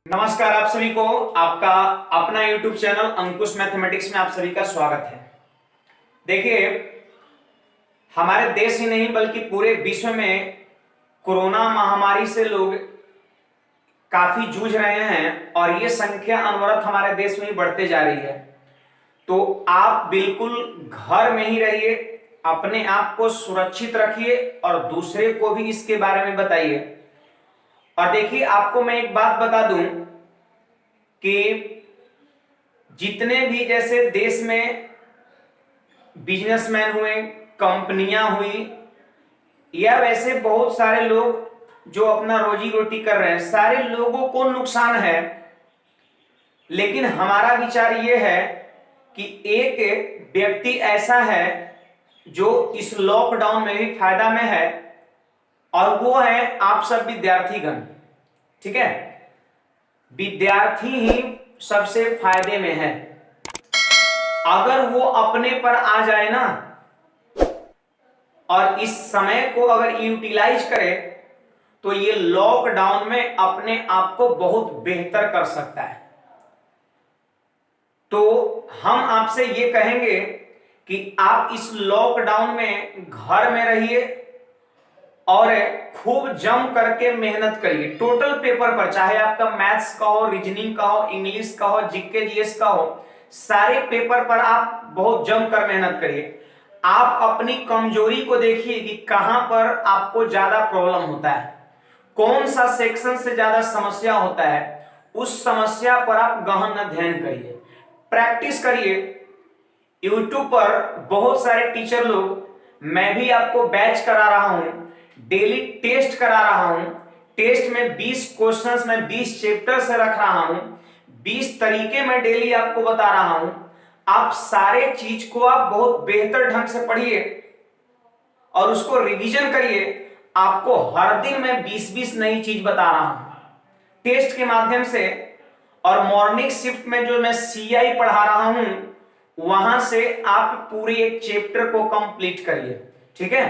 नमस्कार आप सभी को। आपका अपना YouTube चैनल अंकुश मैथमेटिक्स में आप सभी का स्वागत है। देखिए, हमारे देश ही नहीं बल्कि पूरे विश्व में कोरोना महामारी से लोग काफी जूझ रहे हैं और ये संख्या अनवरत हमारे देश में ही बढ़ते जा रही है। तो आप बिल्कुल घर में ही रहिए, अपने आप को सुरक्षित रखिए और दूसरे को भी इसके बारे में बताइए। और देखिए, आपको मैं एक बात बता दूं कि जितने भी जैसे देश में बिजनेसमैन हुए, कंपनियां हुई, या वैसे बहुत सारे लोग जो अपना रोजी रोटी कर रहे हैं, सारे लोगों को नुकसान है। लेकिन हमारा विचार यह है कि एक व्यक्ति ऐसा है जो इस लॉकडाउन में भी फायदा में है, और वो है आप सब विद्यार्थीगण। ठीक है, विद्यार्थी ही सबसे फायदे में है। अगर वो अपने पर आ जाए ना और इस समय को अगर यूटिलाइज करे तो ये लॉकडाउन में अपने आप को बहुत बेहतर कर सकता है। तो हम आपसे ये कहेंगे कि आप इस लॉकडाउन में घर में रहिए और खूब जम करके मेहनत करिए। टोटल पेपर पर, चाहे आपका मैथ्स का हो, रीजनिंग का हो, इंग्लिश का हो, जीके जीएस का हो, सारे पेपर पर आप बहुत जम कर मेहनत करिए। आप अपनी कमजोरी को देखिए कि कहां पर आपको ज्यादा प्रॉब्लम होता है, कौन सा सेक्शन से ज्यादा समस्या होता है, उस समस्या पर आप गहन अध्ययन करिए, प्रैक्टिस करिए। यूट्यूब पर बहुत सारे टीचर लोग, मैं भी आपको बैच करा रहा हूं, डेली टेस्ट करा रहा हूं। टेस्ट में 20 क्वेश्चंस मैं 20 चैप्टर से रख रहा हूं, 20 तरीके मैं डेली आपको बता रहा हूं। आप सारे चीज को आप बहुत बेहतर ढंग से पढ़िए और उसको रिवीजन करिए। आपको हर दिन मैं 20-20 नई चीज बता रहा हूं टेस्ट के माध्यम से। और मॉर्निंग शिफ्ट में जो मैं सीआई पढ़ा रहा हूं, वहां से आप पूरे एक चैप्टर को कंप्लीट करिए। ठीक है,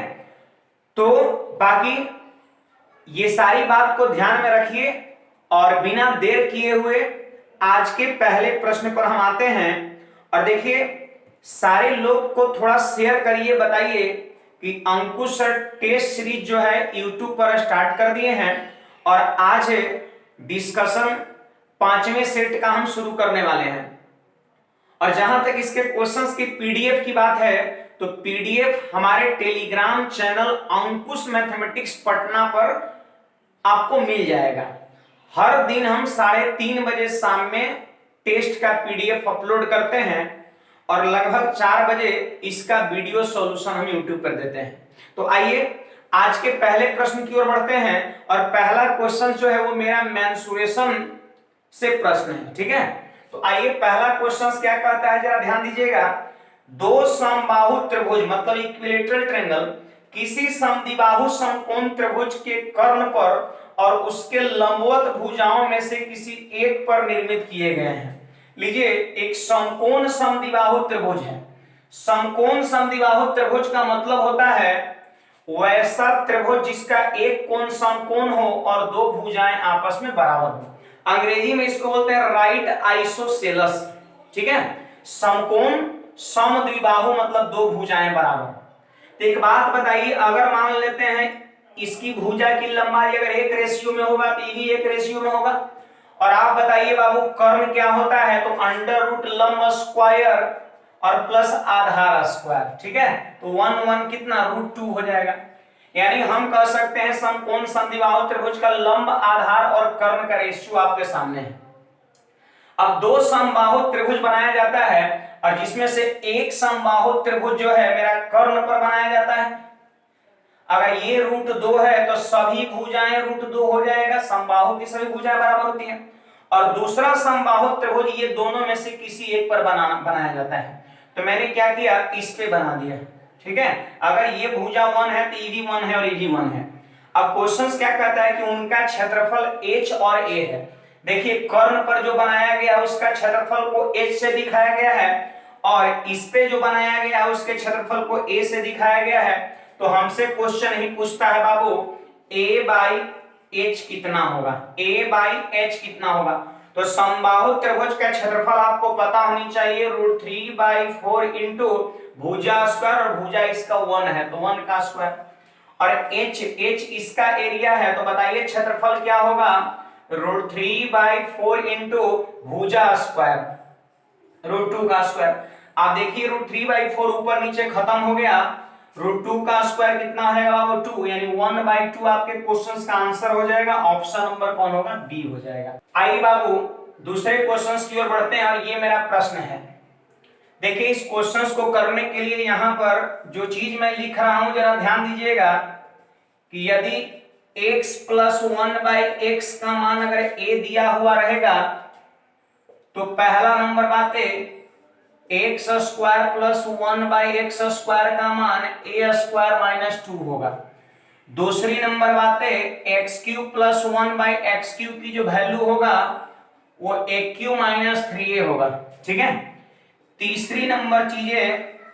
तो बाकी ये सारी बात को ध्यान में रखिए और बिना देर किए हुए आज के पहले प्रश्न पर हम आते हैं। और देखिए, सारे लोग को थोड़ा शेयर करिए, बताइए कि अंकुश सर टेस्ट सीरीज जो है यूट्यूब पर स्टार्ट कर दिए हैं और आज डिस्कशन 5वें सेट का हम शुरू करने वाले हैं। और जहां तक इसके क्वेश्चंस की पीडीएफ की बात है, तो पीडीएफ हमारे टेलीग्राम चैनल अंकुश मैथमेटिक्स पटना पर आपको मिल जाएगा। हर दिन हम 3:30 बजे शाम में टेस्ट का पीडीएफ अपलोड करते हैं और लगभग 4 बजे इसका वीडियो सॉल्यूशन हम यूट्यूब पर देते हैं। तो आइए आज के पहले प्रश्न की ओर बढ़ते हैं। और पहला क्वेश्चन जो है वो मेरा मेंसुरेशन से प्रश्न है। ठीक है, तो आइए पहला क्वेश्चन क्या कहता है, जरा ध्यान दीजिएगा। दो समबाहु त्रिभुज मतलब इक्विलेटरल ट्रायंगल किसी समद्विबाहु समकोण त्रिभुज के कर्ण पर और उसके लंबवत भुजाओं में से किसी एक पर निर्मित किए गए हैं। लीजिए, एक समकोण समद्विबाहु त्रिभुज है। समकोण समद्विबाहु त्रिभुज का मतलब होता है वैसा त्रिभुज जिसका एक कोण समकोण हो और दो भुजाएं आपस में बराबर हो। अंग्रेजी में इसको बोलते हैं राइट आइसोसेलस। ठीक है, समकोण समद्विबाहु मतलब दो भुजाएं बराबर। तो एक बात बताइए, अगर मान लेते हैं इसकी भुजा की लंबाई अगर 1 रेशियो में होगा तो ये भी 1 रेशियो में होगा। और आप बताइए बाबू, कर्ण क्या होता है, तो अंडर रूट लंब स्क्वायर और प्लस आधार स्क्वायर। ठीक है, तो 1 कितना √2 हो जाएगा। यानी हम कह सकते हैं समकोण समद्विबाहु त्रिभुज का लंब आधार और कर्ण का रेशियो आपके सामने है। अब दो समबाहु त्रिभुज बनाया जाता है और जिसमें से एक समबाहु त्रिभुज जो है मेरा कर्ण पर बनाया जाता है। अगर ये √2 है तो सभी भुजाएं √2 हो जाएगा, समबाहु की सभी भुजाएं बराबर होती हैं। और दूसरा समबाहु त्रिभुज ये दोनों में से किसी एक पर बनाया जाता है। तो मैंने क्या किया, इस पे बना दिया। ठीक है, अगर ये भुजा 1 है तो ये भी 1 है और ये भी 1 है। अब क्वेश्चन क्या कहता है कि उनका क्षेत्रफल h और a है। देखिए, कर्ण पर जो बनाया गया उसका क्षेत्रफल को h से दिखाया गया है और इस पे जो बनाया गया है उसके क्षेत्रफल को a से दिखाया गया है। तो हमसे क्वेश्चन ही पूछता है बाबू a/a एच कितना होगा, ए बाई एच कितना होगा। तो समबाहु त्रिभुज का क्षेत्रफल आपको पता होनी चाहिए, √3/4 इंटू भुजा स्क्वायर, और भुजा इसका 1 है तो 1 का स्क्वायर, और एच इसका एरिया है। तो बताइए क्षेत्रफल क्या होगा, √3/4 इंटू भुजा स्क्वायर √2 का स्क्वायर। आप देखिए √3/4 ऊपर नीचे खत्म हो गया, √2 का स्क्वायर कितना है वो 2, यानी 1/2 आपके क्वेश्चंस का आंसर हो जाएगा। ऑप्शन नंबर कौन होगा, बी हो जाएगा। आइए बाबू दूसरे क्वेश्चंस की ओर बढ़ते हैं, और ये मेरा प्रश्न है। देखिए इस क्वेश्चंस को करने के लिए यहाँ पर जो चीज मैं लिख रहा हूं जरा ध्यान दीजिएगा कि यदि x + 1/x का मान अगर a दिया हुआ रहेगा तो पहला नंबर बात है x² + 1/x² का मान a² - 2 होगा। दूसरी नंबर बात है x³ + 1/x³ की जो वैल्यू होगा वो a³ - 3a होगा, ठीक है। तीसरी नंबर चीज है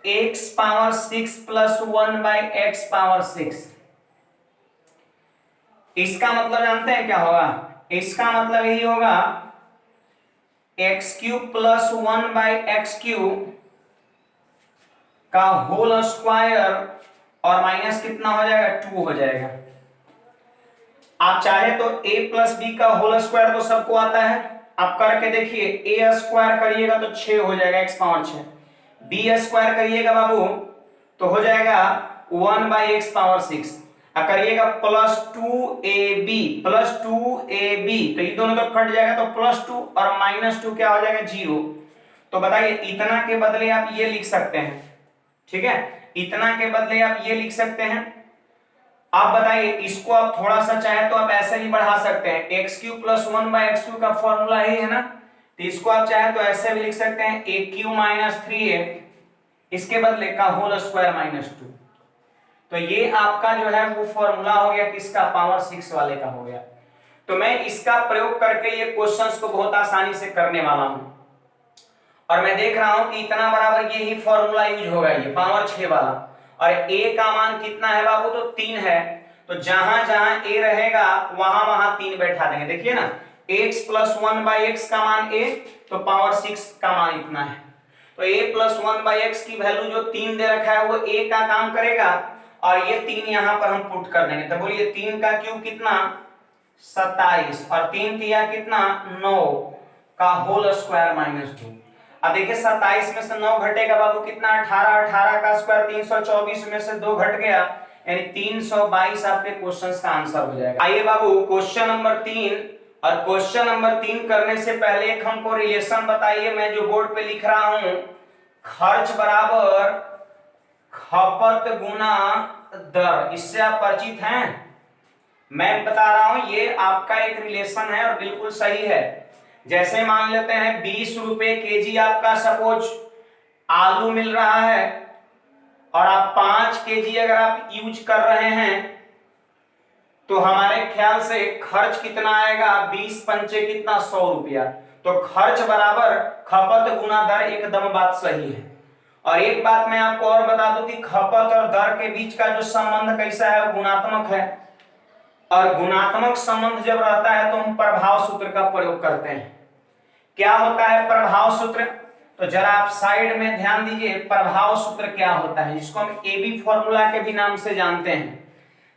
x⁻6 + 1/x⁻6। इसका मतलब जानते हैं क्या होगा, इसका मतलब यही होगा x³ + 1/x³ का होल स्क्वायर और माइनस कितना हो जाएगा, 2 हो जाएगा। आप चाहे तो a + b का होल स्क्वायर तो सबको आता है, आप करके देखिए। a² करिएगा तो 6 हो जाएगा, x⁻6। b² करिएगा बाबू तो हो जाएगा 1/x⁻6। करिएगा +2ab तो ये दोनों तो कट जाएगा, तो +2 और -2 क्या हो जाएगा, 0। तो बताइए इतना के बदले आप ये लिख सकते हैं, ठीक है, इतना के बदले आप ये लिख सकते हैं। आप बताइए इसको आप थोड़ा सा चाहे तो आप ऐसे भी बढ़ा सकते हैं, x³ + 1/x³ का फॉर्मूला ही है ना, तो इसको आप चाहे तो ऐसे भी लिख सकते हैं a³ - 3a, इसके बदले का होल स्क्वायर -2। तो ये आपका जो है वो फॉर्मूला हो गया, किसका, पावर 6 वाले का हो गया। तो मैं इसका प्रयोग करके ये क्वेश्चंस को बहुत आसानी से करने वाला हूं, और मैं देख रहा हूं कि इतना बराबर ये ही फॉर्मूला यूज होगा, ये पावर 6 वाला। और a का मान कितना है बाबू, तो 3 है, तो जहां जहां a रहेगा वहां वहां 3 बैठा देंगे। देखिए ना, x + 1/x का मान a, तो पावर 6 का मान इतना है, तो a + 1/x की वैल्यू जो 3 दे रखा है वो a का काम करेगा, और ये 3 यहां पर हम पुट कर देंगे। तो बोलिए 3 का क्यूब कितना, 27, और 3 तिया कितना, 9 का होल स्क्वायर -2। अब देखिए 27 में से 9 घटेगा बाबू कितना, 18, 18 का स्क्वायर 324 में से 2 घट गया, यानी 322 आपके क्वेश्चंस का आंसर हो जाएगा। आइए बाबू क्वेश्चन नंबर 3, और क्वेश्चन नंबर 3 करने से पहले एक हमको रिलेशन बताइए। मैं जो बोर्ड पे लिख रहा हूं, खर्च बराबर खपत गुना दर, इससे आप परिचित हैं? मैं बता रहा हूं ये आपका एक रिलेशन है और बिल्कुल सही है। जैसे मान लेते हैं 20 रुपए केजी आपका सपोज आलू मिल रहा है, और आप 5 केजी अगर आप यूज कर रहे हैं तो हमारे ख्याल से खर्च कितना आएगा, 20 पंचे कितना, 100 रुपया। तो खर्च बराबर खपत गुना दर, एकदम बात सही है। और एक बात मैं आपको और बता दूं कि खपत और दर के बीच का जो संबंध कैसा है, गुणात्मक है, और गुणात्मक संबंध जब रहता है तो हम प्रभाव सूत्र का प्रयोग करते हैं। क्या होता है प्रभाव सूत्र, तो जरा आप साइड में ध्यान दीजिए। प्रभाव सूत्र क्या होता है, जिसको हम एबी फॉर्मूला के भी नाम से जानते हैं।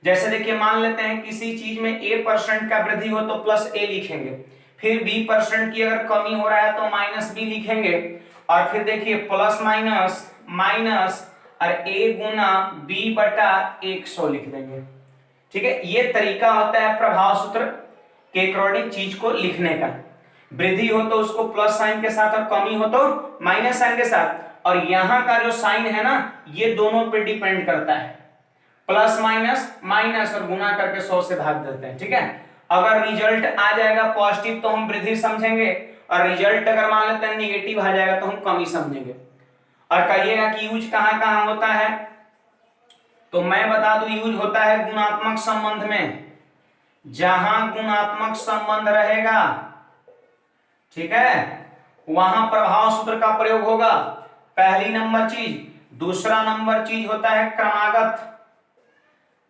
जैसे देखिए मान लेते हैं किसी चीज में a% का वृद्धि हो तो +a लिखेंगे, फिर b% की अगर कमी हो रहा है तो -b लिखेंगे, और फिर देखिए प्लस माइनस माइनस और a गुना b/100 लिख देंगे, ठीक है। ये तरीका होता है प्रभाव सूत्र के अकॉर्डिंग चीज को लिखने का। वृद्धि हो तो उसको प्लस साइन के साथ और कमी हो तो माइनस साइन के साथ, और यहां का जो साइन है ना ये दोनों पे डिपेंड करता है, प्लस माइनस माइनस और गुना करके 100 से भाग देते हैं, ठीक है। अगर रिजल्ट आ जाएगा पॉजिटिव तो हम वृद्धि समझेंगे, और रिजल्ट अगर मान लेते हैं निगेटिव आ जाएगा तो हम कमी समझेंगे। और कहिएगा कि यूज कहां कहां होता है, तो मैं बता दूं यूज होता है गुणात्मक संबंध में। जहां गुणात्मक संबंध रहेगा, ठीक है, वहां प्रभाव सूत्र का प्रयोग होगा, पहली नंबर चीज। दूसरा नंबर चीज होता है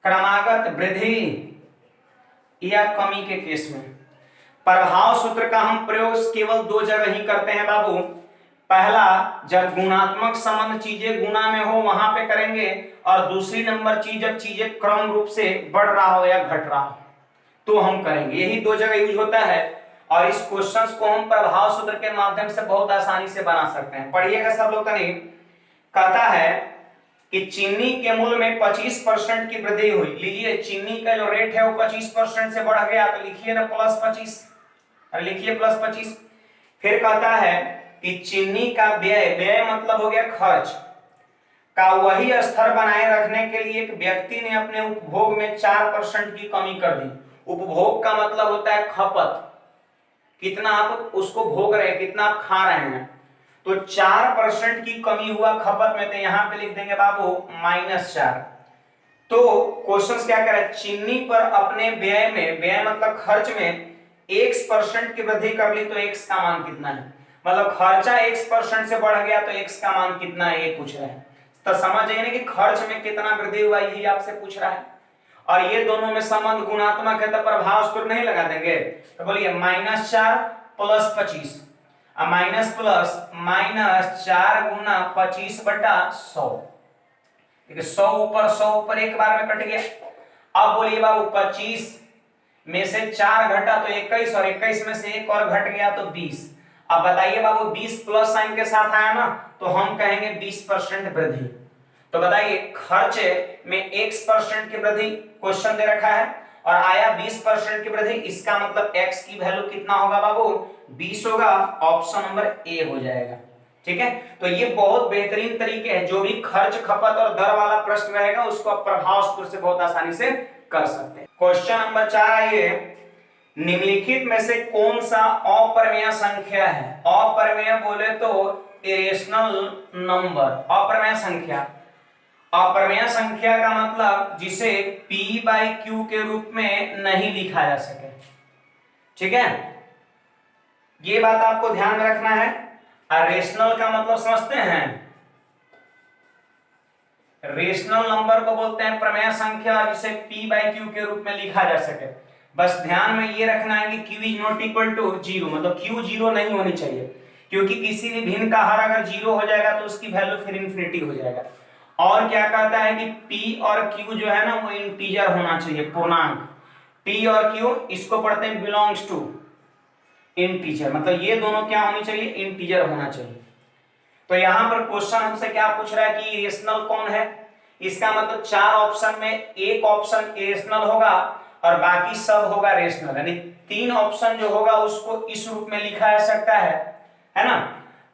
क्रमागत वृद्धि, या कमी के केस में। प्रभाव सूत्र का हम प्रयोग केवल दो जगह ही करते हैं बाबू। पहला, जब गुणात्मक संबंध चीजें गुणा में हो वहां पे करेंगे, और दूसरी नंबर चीज जब चीजें क्रम रूप से बढ़ रहा हो या घट रहा हो तो हम करेंगे। यही दो जगह यूज होता है, और इस क्वेश्चंस को हम प्रभाव सूत्र के माध्यम से बहुत आसानी से बना सकते हैं। पढ़िएगा सब लोग। कहीं कहता है कि चीनी के मूल्य में 25% की वृद्धि हुई। लीजिए, चीनी का जो रेट है वो 25% से बढ़ गया, तो लिखिए ना +25, और लिखिए +25। फिर कहता है कि चीनी का व्यय, व्यय मतलब हो गया खर्च, का वही स्तर बनाए रखने के लिए एक व्यक्ति ने अपने उपभोग में 4% की कमी कर दी। उपभोग का मतलब होता है खपत, कितना आप उसको भोग रहे हैं, कितना आप खा रहे हैं। तो 4% की कमी हुआ खपत में, तो यहां पे लिख देंगे बाबू -4। तो क्वेश्चन क्या कह रहा है, चीनी पर अपने व्यय में, व्यय मतलब खर्च में 1% की वृद्धि कर ली, तो x का मान कितना है। मतलब खर्चा 1% से बढ़ गया तो x का मान कितना है ये पूछ रहा है। तो समझ जाइए ना कि खर्च में कितना वृद्धि हुआ यही आपसे पूछ रहा है, और ये दोनों में संबंध गुणात्मक है तो प्रभाव सूत्र नहीं लगा देंगे। तो बोलिए -4 + 25, माइनस प्लस -4 गुना 25/100। ठीक है, 100 ऊपर 100 ऊपर एक बार में कट गया। अब बोलिए बाबू 25 में से 4 घटा तो 21, और 21 में से एक और घट गया तो 20। अब बताइए बाबू 20 प्लस साइन के साथ आया ना, तो हम कहेंगे 20% वृद्धि। तो बताइए खर्च में x% की वृद्धि क्वेश्चन दे रखा है, और आया 20% की वृद्धि, इसका मतलब x की वैल्यू कितना होगा बाबू 20 होगा। ऑप्शन नंबर ए हो जाएगा। ठीक है, तो ये बहुत बेहतरीन तरीके हैं। जो भी खर्च खपत और दर वाला प्रश्न रहेगा उसको आप प्रभाव सूत्र से बहुत आसानी से कर सकते हैं। क्वेश्चन नंबर 4 आइए, निम्नलिखित में से कौन सा अपरिमेय संख्या है। अपरिमेय बोले तो इरेशनल नंबर। अपरिमेय संख्या, अपरिमेय संख्या का मतलब जिसे p/q के रूप में नहीं लिखा जा सके। ठीक है, ये बात आपको ध्यान में रखना है। रेशनल का मतलब समझते हैं, रेशनल नंबर को बोलते हैं प्रमेय संख्या जिसे p/q के रूप में लिखा जा सके। बस ध्यान में ये रखना है कि q is not equal to 0, मतलब q 0 नहीं होनी चाहिए, क्योंकि किसी भी भिन्न का हर अगर 0 हो जाएगा तो उसकी वैल्यू फिर इन्फिनिटी हो जाएगा। और क्या कहता है कि p और q जो है ना वो इंटीजर होना चाहिए, पूर्णांक। p और q इसको पढ़ते हैं बिलोंग्स टू इंटीजर, मतलब ये दोनों क्या होनी चाहिए, इंटीजर होना चाहिए। तो यहां पर क्वेश्चन हमसे क्या पूछ रहा है कि इरेशनल कौन है। इसका मतलब 4 ऑप्शन में एक ऑप्शन इरेशनल होगा और बाकी सब होगा रेशनल, यानी 3 ऑप्शन जो होगा उसको इस रूप में लिखा जा सकता है ना।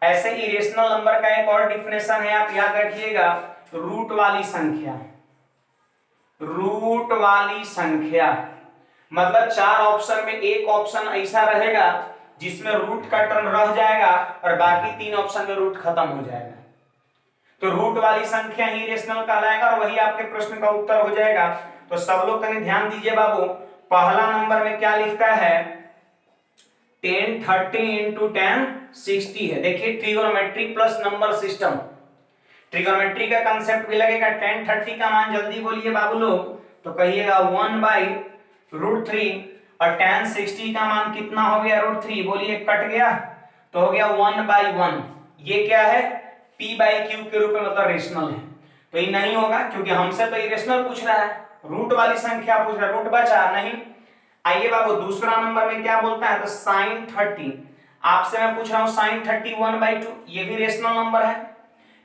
ऐसे इरेशनल नंबर का एक और डिफिनेशन है, आप याद रखिएगा, रूट वाली संख्या। रूट वाली संख्या मतलब 4 ऑप्शन में एक ऑप्शन ऐसा रहेगा जिसमें रूट का टर्म रह जाएगा और बाकी 3 ऑप्शन में रूट खत्म हो जाएगा, तो रूट वाली संख्या ही रेशनल कहलाएगा और वही आपके प्रश्न का उत्तर हो जाएगा। तो सब लोग कहीं ध्यान दीजिए बाबू, पहला नंबर में क्या लिखता है 10 30 इंटू 10 60 है। देखिए trigonometry plus number system, trigonometry का कंसेप्ट भी लगेगा। 10 30 का मान जल्दी बोलिए बाबू लोग, तो कहिएगा 1/√3, और tan 60 का मान कितना हो गया √3, बोलिए कट गया तो हो गया 1/1। ये क्या है p/q के रूप में, मतलब रेशनल है। तो ये नहीं होगा क्योंकि हमसे तो इरेशनल पूछ रहा है, रूट वाली संख्या पूछ रहा है, रूट बचा नहीं। आइए बाबू दूसरा नंबर में क्या बोलता है, तो sin 30। आपसे मैं पूछ रहा हूं sin 30 1/2, ये भी रेशनल नंबर है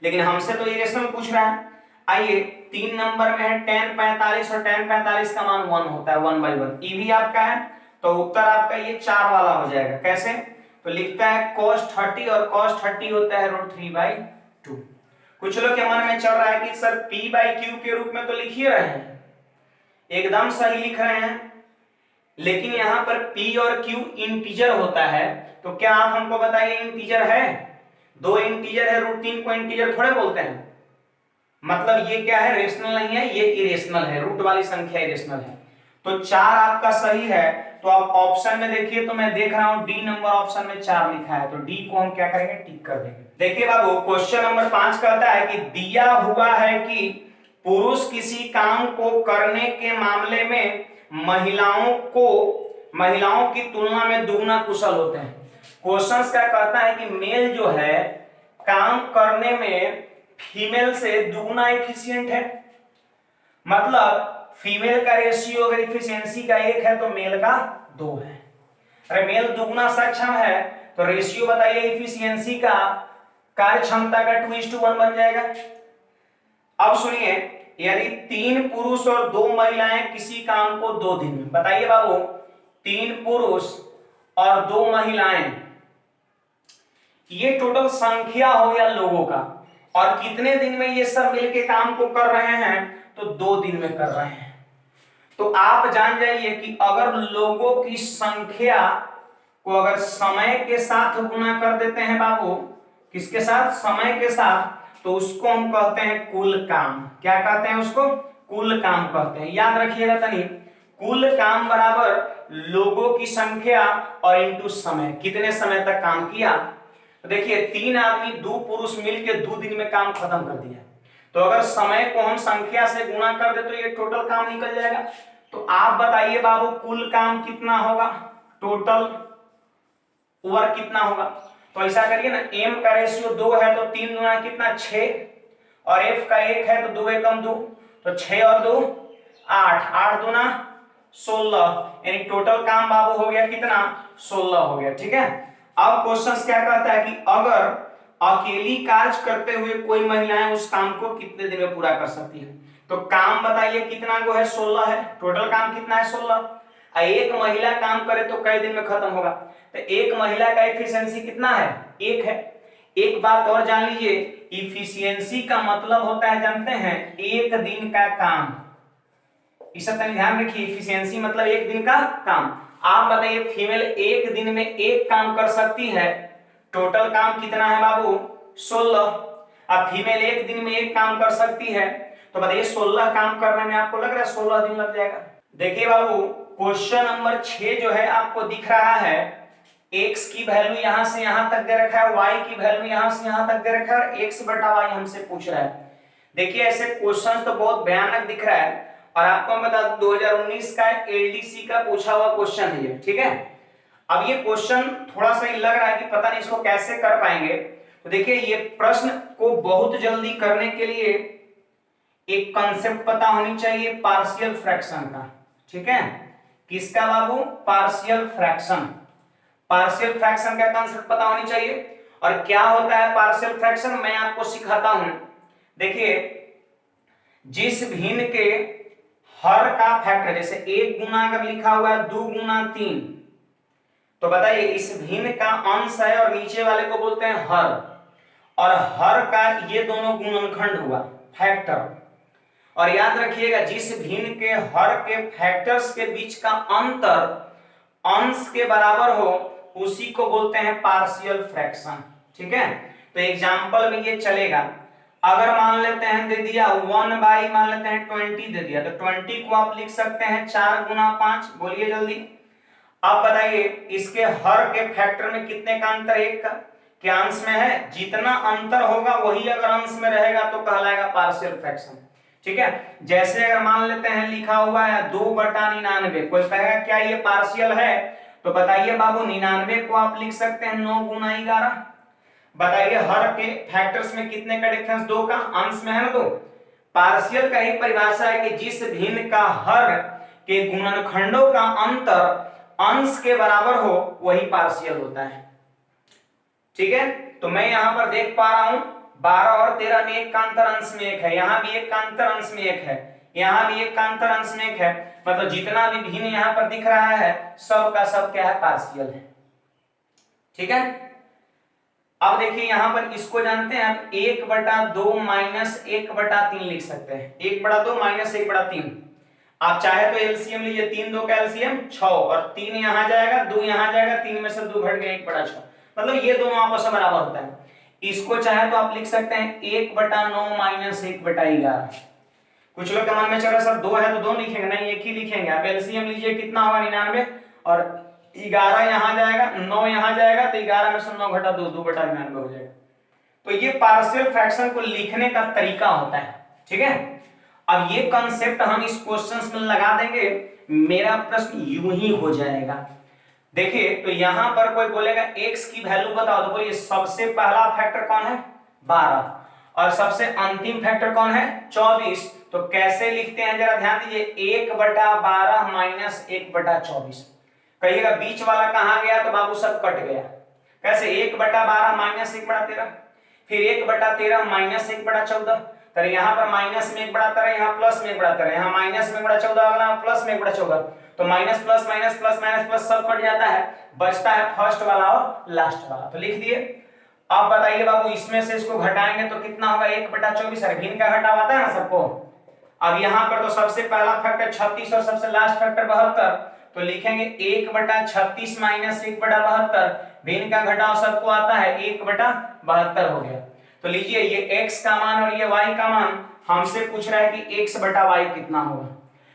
लेकिन हमसे तो इरेशनल पूछ रहा है। आइए 3 नंबर में है tan 45, और tan 45 का मान 1 होता है 1/1, ये भी आपका है। तो उत्तर आपका ये 4 वाला हो जाएगा। कैसे, तो लिखता है cos 30, और cos 30 होता है √3/2। कुछ लोग के मन में चल रहा है कि सर p/q के रूप में तो लिख ही रहे हैं, एकदम सही लिख रहे हैं, लेकिन यहाँ पर p और q इंटीजर होता है। तो क्या आप हमको बताइए इंटीजर है, 2 इंटीजर है, √3 को इंटीजर थोड़े बोलते हैं। मतलब ये क्या है, रेशनल नहीं है, ये इरेशनल है, रूट वाली संख्या इरेशनल है। तो 4 आपका सही है। तो आप ऑप्शन में देखिए, तो मैं देख रहा हूं डी नंबर ऑप्शन में 4 लिखा है, तो डी को हम क्या करेंगे, टिक कर देंगे। देखिए बाबू क्वेश्चन नंबर 5 कहता है कि दिया हुआ है कि पुरुष किसी काम को करने के मामले में महिलाओं की तुलना में दुगना कुशल होते हैं। क्वेश्चन क्या कहता है कि मेल जो है काम करने में फीमेल से दुगना एफिशिएंट है, मतलब फीमेल का रेशियो अगर इफिशियंसी का 1 है तो मेल का 2 है। अरे मेल दुगना सक्षम है तो रेशियो बताइए इफिशियंसी का, कार्य क्षमता का 2:1 बन जाएगा। अब सुनिए, यदि 3 पुरुष और 2 महिलाएं किसी काम को 2 दिन में, बताइए बाबू 3 पुरुष और 2 महिलाएं, ये टोटल संख्या हो गया लोगों का, और कितने दिन में ये सब मिलके काम को कर रहे हैं, तो 2 दिन में कर रहे हैं। तो आप जान जाइए कि अगर लोगों की संख्या को अगर समय के साथ गुना कर देते हैं बाबू, किसके साथ, समय के साथ, तो उसको हम कहते हैं कुल काम। क्या कहते हैं उसको, कुल काम कहते हैं। याद रखिएगा तनी, कुल काम बराबर लोगों की संख्या और इंटू समय, कितने समय तक काम किया। तो देखिए 3 आदमी 2 पुरुष मिलकर 2 दिन में काम खत्म कर दिया, तो अगर समय को हम संख्या से गुणा कर दे तो ये टोटल काम निकल जाएगा। तो आप बताइए बाबू कुल काम कितना होगा, टोटल वर्क कितना होगा। तो ऐसा करिए ना, m का रेशियो 2 है तो 3 गुना कितना 6, और f का 1 है तो 2 एकम 2, तो 6 और 2 8, 8 दूना 16, यानी टोटल काम बाबू हो गया कितना, 16 हो गया। ठीक है, अब क्वेश्चन क्या कहता है कि अगर अकेली कार्य करते हुए कोई महिलाएं उस काम को कितने दिन में पूरा कर सकती है। तो काम बताइए कितना को है, 16 है, टोटल काम कितना है 16। एक महिला काम करे तो कई दिन में खत्म होगा, तो एक महिला का एफिशिएंसी कितना है, 1 है। एक बात और जान लीजिए, इफिशियंसी का मतलब होता है, जानते हैं, 1 दिन का काम। इस सब ध्यान रखिए, इफिशियंसी मतलब 1 दिन का काम। आप बताइए फीमेल 1 दिन में 1 काम कर सकती है, टोटल काम कितना है बाबू 16। अब फीमेल 1 दिन में 1 काम कर सकती है, तो बताइए 16 काम करने में आपको लग रहा है 16 दिन लग जाएगा। देखिए बाबू क्वेश्चन नंबर 6 जो है आपको दिख रहा है, x की वैल्यू यहां से यहां तक दे रखा है, y की वैल्यू यहां से यहां तक दे रखा है, और x बटा y हमसे पूछ रहा है। देखिए ऐसे क्वेश्चन तो बहुत भयानक दिख रहा है, और आपको मैं बता दूं 2019 का एलडीसी का पूछा हुआ क्वेश्चन है ये। ठीक है, अब ये क्वेश्चन थोड़ा सा लग रहा है कि पता नहीं इसको कैसे कर पाएंगे। तो देखिए ये प्रश्न को बहुत जल्दी करने के लिए एक कॉन्सेप्ट पता होनी चाहिए पार्शियल फ्रैक्शन का। ठीक है, किसका बाबू, पार्शियल फ्रैक्शन। पार्शियल फ्रैक्शन का कॉन्सेप्ट पता होनी चाहिए। और क्या होता है पार्शियल फ्रैक्शन, मैं आपको सिखाता हूं। देखिए जिस भिन्न के हर का फैक्टर, जैसे 1 गुना अगर लिखा हुआ है 2 गुना 3, तो बताइए इस भिन्न का अंश है और नीचे वाले को बोलते हैं हर, और हर का ये दोनों गुणनखंड हुआ फैक्टर। और याद रखिएगा जिस भिन्न के हर के फैक्टर्स के बीच का अंतर अंश के बराबर हो उसी को बोलते हैं पार्शियल फ्रैक्शन। ठीक है, तो एग्जांपल में ये चलेगा। अगर मान लेते हैं दे दिया 1 बाई मान लेते हैं 20 दे दिया, तो 20 को आप लिख सकते हैं 4 गुना 5। बोलिए जल्दी, अब बताइए इसके हर के फैक्टर में कितने का अंतर, 1 का, क्या अंश में है, जितना अंतर होगा वही अगर अंश में रहेगा तो कहलाएगा पार्शियल फ्रैक्शन। ठीक है, जैसे अगर मान लेते हैं लिखा हुआ है 2/99, कोई कहेगा क्या ये पार्शियल है, तो बताइए बाबू 99 को आप लिख सकते हैं 9 गुना 11। बताइए हर के फैक्टर्स में कितने का डिफरेंस, 2 का, अंश में है ना 2। पार्शियल का ही परिभाषा है कि जिस भिन्न का हर के गुणनखंडों का अंतर अंश के बराबर हो वही पार्शियल होता है। ठीक है, तो मैं यहां पर देख पा रहा हूं 12 और 13 में 1 का अंतर अंश में 1 है, यहां भी 1 का अंतर अंश में 1 है, यहां भी 1 का अंतर अंश में 1 है, मतलब जितना भी भिन्न यहां पर दिख रहा है सब का सब क्या है, पार्शियल है। ठीक है, अब देखिए यहां पर इसको जानते हैं आप 1/2 माइनस 1/3 लिख सकते हैं, 1/2 माइनस 1/3। आप चाहे तो एलसीएम लीजिए, 3 2 का एलसीएम 6, और 3 यहां जाएगा 2 यहां जाएगा, 3 में से 2 घट गया 1/6, मतलब ये दोनों आपस में बराबर होता है। इसको चाहे तो आप लिख सकते हैं 1/9 माइनस 1/11। कुछ लोग के मन में चल रहा सर 2 है तो 2 लिखेंगे, नहीं 1 ही लिखेंगे। आप एलसीएम लीजिए कितना होगा 99, और 11 यहां जाएगा 9 यहां जाएगा, तो 11 में से 9 घटा 2, 2/99 हो जाएगा। तो ये पार्शियल फ्रैक्शन को लिखने का तरीका होता है। ठीक है, अब ये कंसेप्ट हम इस क्वेश्चन में लगा देंगे, मेरा प्रश्न यूं ही हो जाएगा। देखिए तो यहां पर कोई बोलेगा x की वैल्यू बताओ, तो बोलिए सबसे पहला फैक्टर कौन है 12 और सबसे अंतिम फैक्टर कौन है 24। तो कैसे लिखते हैं जरा ध्यान दीजिए, 1/12 माइनस 1/24। कहिएगा बीच वाला कहां गया, तो बाबू सब कट गया। कैसे 1/12 माइनस 1/13, फिर 1/13 माइनस 1/14, तो यहाँ पर माइनस में 1/13, यहाँ प्लस में 1/13, यहाँ माइनस में 1/14, अगला प्लस में 1/14, तो minus plus minus plus minus plus सब कट जाता है, बचता है फर्स्ट वाला और लास्ट वाला। तो लिख दिए। अब बताइए बाबू इसमें से इसको घटाएंगे तो कितना होगा 1/24, अरे भिन्न का घटाव आता है ना सबको। अब यहाँ पर तो सबसे पहला फैक्टर 36 और सबसे लास्ट फैक्टर 72, तो लिखेंगे 1/36 माइनस 1/72, भिन्न का घटाव सबको आता है 1/72 हो गया। तो लीजिए ये x का मान और ये y का मान हमसे पूछ रहा है कि x/y कितना होगा,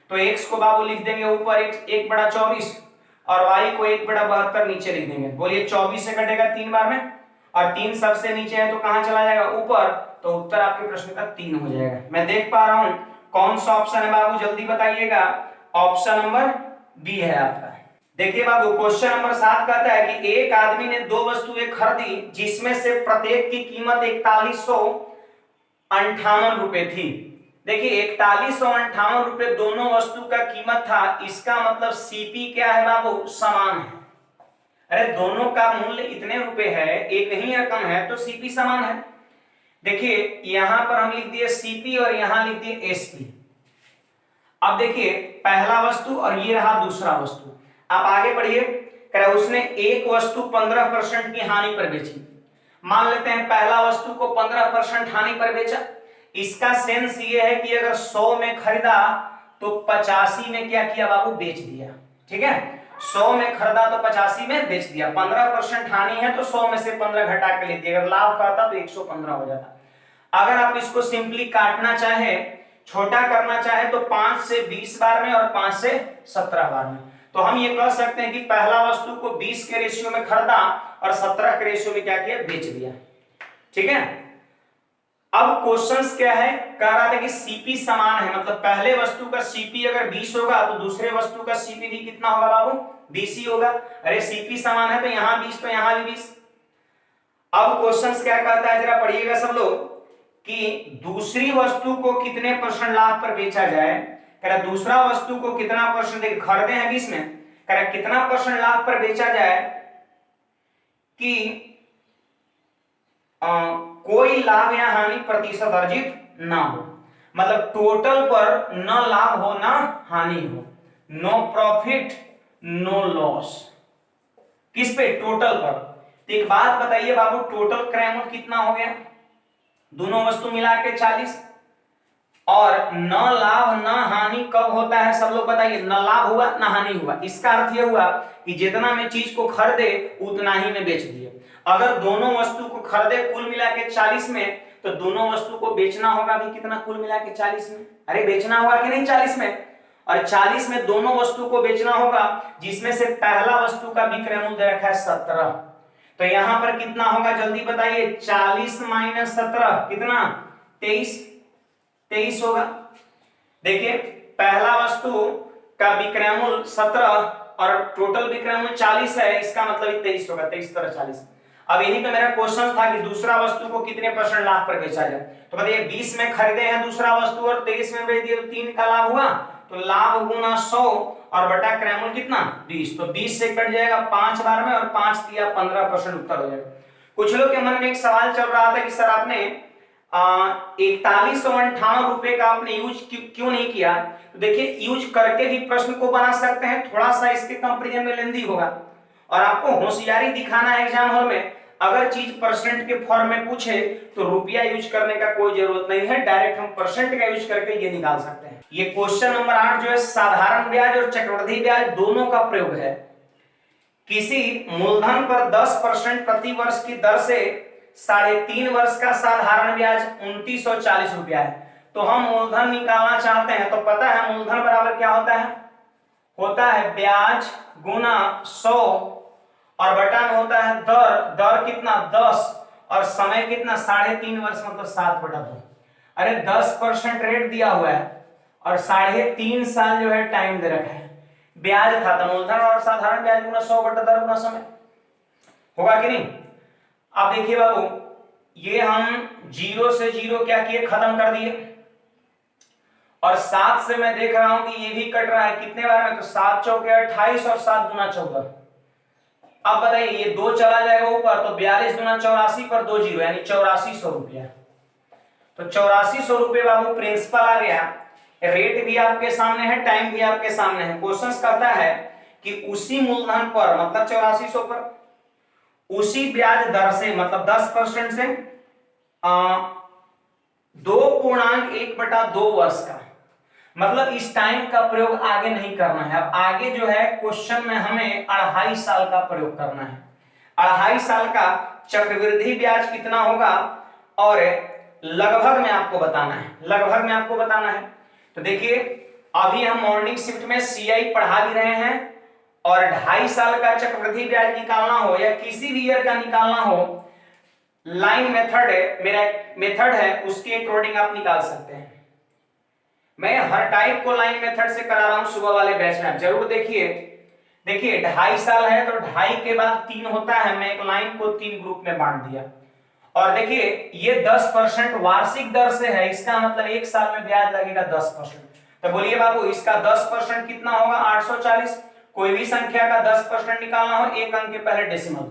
तो x को बाबू लिख देंगे ऊपर 1/24 और y को 1/72 नीचे लिख देंगे। बोलिए 24 से कटेगा 3 बार में, और 3 सबसे नीचे है तो कहां चला जाएगा ऊपर, तो उत्तर आपके प्रश्न का 3 हो जाएगा। मैं देख पा रहा हूं कौन सा ऑप्शन है बाबू, जल्दी बताइएगा। ऑप्शन नंबर बी है आपका। देखिए बाबू क्वेश्चन नंबर 7 कहता है कि एक आदमी ने दो वस्तुएं खरीदी जिसमें से प्रत्येक की कीमत 4158 रुपए थी। देखिए 4158 रुपए दोनों वस्तु का कीमत था, इसका मतलब सीपी क्या है बाबू, समान है। अरे दोनों का मूल्य इतने रुपए है, एक ही रकम है, तो सीपी समान है। देखिए यहां पर हम लिख दिए सीपी और यहां लिख दिए एसपी। अब देखिए पहला वस्तु और ये रहा दूसरा वस्तु। आप आगे बढ़िए, कह रहा उसने एक वस्तु 15% की हानि पर बेची। मान लेते हैं पहला वस्तु को 15% हानि पर बेचा। इसका सेंस ये है कि अगर 100 में खरीदा तो 85 में क्या किया बाबू, बेच दिया। ठीक है, 100 में खरीदा तो 85 में बेच दिया। 15% हानि है तो 100 में से 15 घटा के ले दिया, अगर लाभ करता तो 115 हो जाता। अगर आप इसको सिंपली काटना चाहे, छोटा करना चाहे तो 5 से 20 बार में और 5 से 17 बार में, तो हम ये कह सकते हैं कि पहला वस्तु को 20 के रेशियो में खरीदा और 17 के रेशियो में क्या किया, बेच दिया। ठीक है, अब क्वेश्चंस क्या है, कह रहा था कि सीपी समान है, मतलब पहले वस्तु का सीपी अगर 20 होगा तो दूसरे वस्तु का सीपी भी कितना होगा बाबू, 20 ही होगा। अरे सीपी समान है तो यहां 20 तो यहां भी 20। अब क्वेश्चंस क्या कहता है जरा पढ़िएगा सब लोग, कि दूसरी वस्तु को कितने % लाभ पर बेचा जाए। कह रहा दूसरा वस्तु को कितना %, देखिए खरीदे हैं 20 में, कह रहा कितना % लाभ पर बेचा जाए कि कोई लाभ या हानि प्रतिशत अर्जित ना हो, मतलब टोटल पर न लाभ हो ना हानि हो, नो प्रॉफिट नो लॉस। किस पे, टोटल पर। तो एक बात बताइए बाबू, टोटल क्रय मूल्य कितना हो गया, दोनों वस्तु मिला के 40, और न लाभ न हानि कब होता है सब लोग बताइए, न लाभ हुआ न हानि हुआ। इसका अर्थ यह हुआ कि जितना में चीज को खरीदे उतना ही में बेच दिए। अगर दोनों वस्तु को खरीदे कुल मिला के 40 में, तो दोनों वस्तु को बेचना होगा भी कितना, कुल मिला के 40 में। अरे बेचना होगा कि नहीं 40 में, और 40 में दोनों वस्तु को बेचना होगा, जिसमें से पहला वस्तु का विक्रय मूल्य रखा है 17, तो यहां पर कितना होगा जल्दी बताइए, 40 माइनस 17 कितना, 23 होगा। देखिए पहला वस्तु का विक्रय मूल्य 17 और टोटल विक्रय मूल्य 40 है, इसका मतलब 23 होगा, 23 तरह 40। अब यहीं पे मेरा क्वेश्चन था कि दूसरा वस्तु को कितने % लाभ पर बेचा जाए, तो बताइए 20 में खरीदे हैं दूसरा वस्तु और 23 में बेच दिए, तो 3 का लाभ हुआ, तो लाभ गुना 100 और बटा क्रय मूल्य कितना 20, तो 20 से कट जाएगा 5 बार में और 5 दिया 15% उत्तर हो जाएगा। कुछ लोग के मन में एक सवाल चल रहा था कि सर आपने 4158 रुपए का आपने यूज क्यों नहीं किया, तो देखिए यूज करके भी प्रश्न को बना सकते हैं, थोड़ा सा इसके कंपैरिजन में लेंदी होगा, और आपको होशियारी दिखाना है एग्जाम हॉल में। अगर चीज परसेंट के फॉर्म में पूछे तो रुपया यूज करने का कोई जरूरत नहीं है, डायरेक्ट हम परसेंट का यूज करके ये निकाल सकते हैं। ये क्वेश्चन नंबर 8 जो है साधारण ब्याज और चक्रवृद्धि ब्याज दोनों का प्रयोग है। किसी मूलधन पर 10% प्रति वर्ष की दर से 3.5 वर्ष का साधारण ब्याज 2940 रुपया है। तो हम मूलधन निकालना चाहते हैं, तो पता है मूलधन बराबर क्या होता है ब्याज गुना 100 और बटा में होता है दर कितना 10 और समय कितना 3.5 वर्ष, मतलब 7/2। अरे 10% रेट दिया हुआ है, और 3.5 साल जो है टाइम दे रखा है। ब्याज खाता मूलधन और साधारण ब्याज गुना 100 बटा दर गुना समय, होगा कि नहीं? अब देखिए बाबू, ये हम 0 से 0 क्या किए, खत्म कर दिए, और 7 से मैं देख रहा हूं कि ये भी कट रहा है कितने बार में, तो 7 चौके 28 और 7 दूना 14। अब बताइए ये 2 चला जाएगा ऊपर तो 42 दूना 84 पर 2 जीरो यानी 8400 रुपया। तो 8400 रुपये बाबू प्रिंसिपल आ गया। रेट भी आपके सामने है, टाइम भी आपके सामने है। क्वेश्चन कहता है कि उसी मूलधन पर मतलब 8400 पर उसी ब्याज दर से मतलब 10% से 2.1/2 वर्ष का, मतलब इस टाइम का प्रयोग आगे नहीं करना है। अब आगे जो है क्वेश्चन में हमें 2.5 साल का प्रयोग करना है। 2.5 साल का चक्रवृद्धि ब्याज कितना होगा और लगभग में आपको बताना है, लगभग में आपको बताना है। तो देखिए अभी हम मॉर्निंग शिफ्ट में सीआई पढ़ा भी रहे हैं, और 2.5 साल का चक्रवृद्धि ब्याज निकालना हो या किसी भी ईयर का निकालना हो, लाइन मेथड है, मेरा मेथड है, उसके अकॉर्डिंग आप निकाल सकते हैं। मैं हर टाइप को लाइन मेथड से करा रहा हूं सुबह वाले बैच में, आप जरूर देखिए। देखिए 2.5 साल है तो 2.5 के बाद 3 होता है, मैं एक लाइन को 3 ग्रुप में बांट दिया। और देखिए ये 10% वार्षिक दर से है, इसका मतलब 1 साल में ब्याज लगेगा 10%। तो बोलिए बाबू इसका 10% कितना होगा, 840। कोई भी संख्या का 10% निकालना हो, एक अंक के पहले डेसिमल,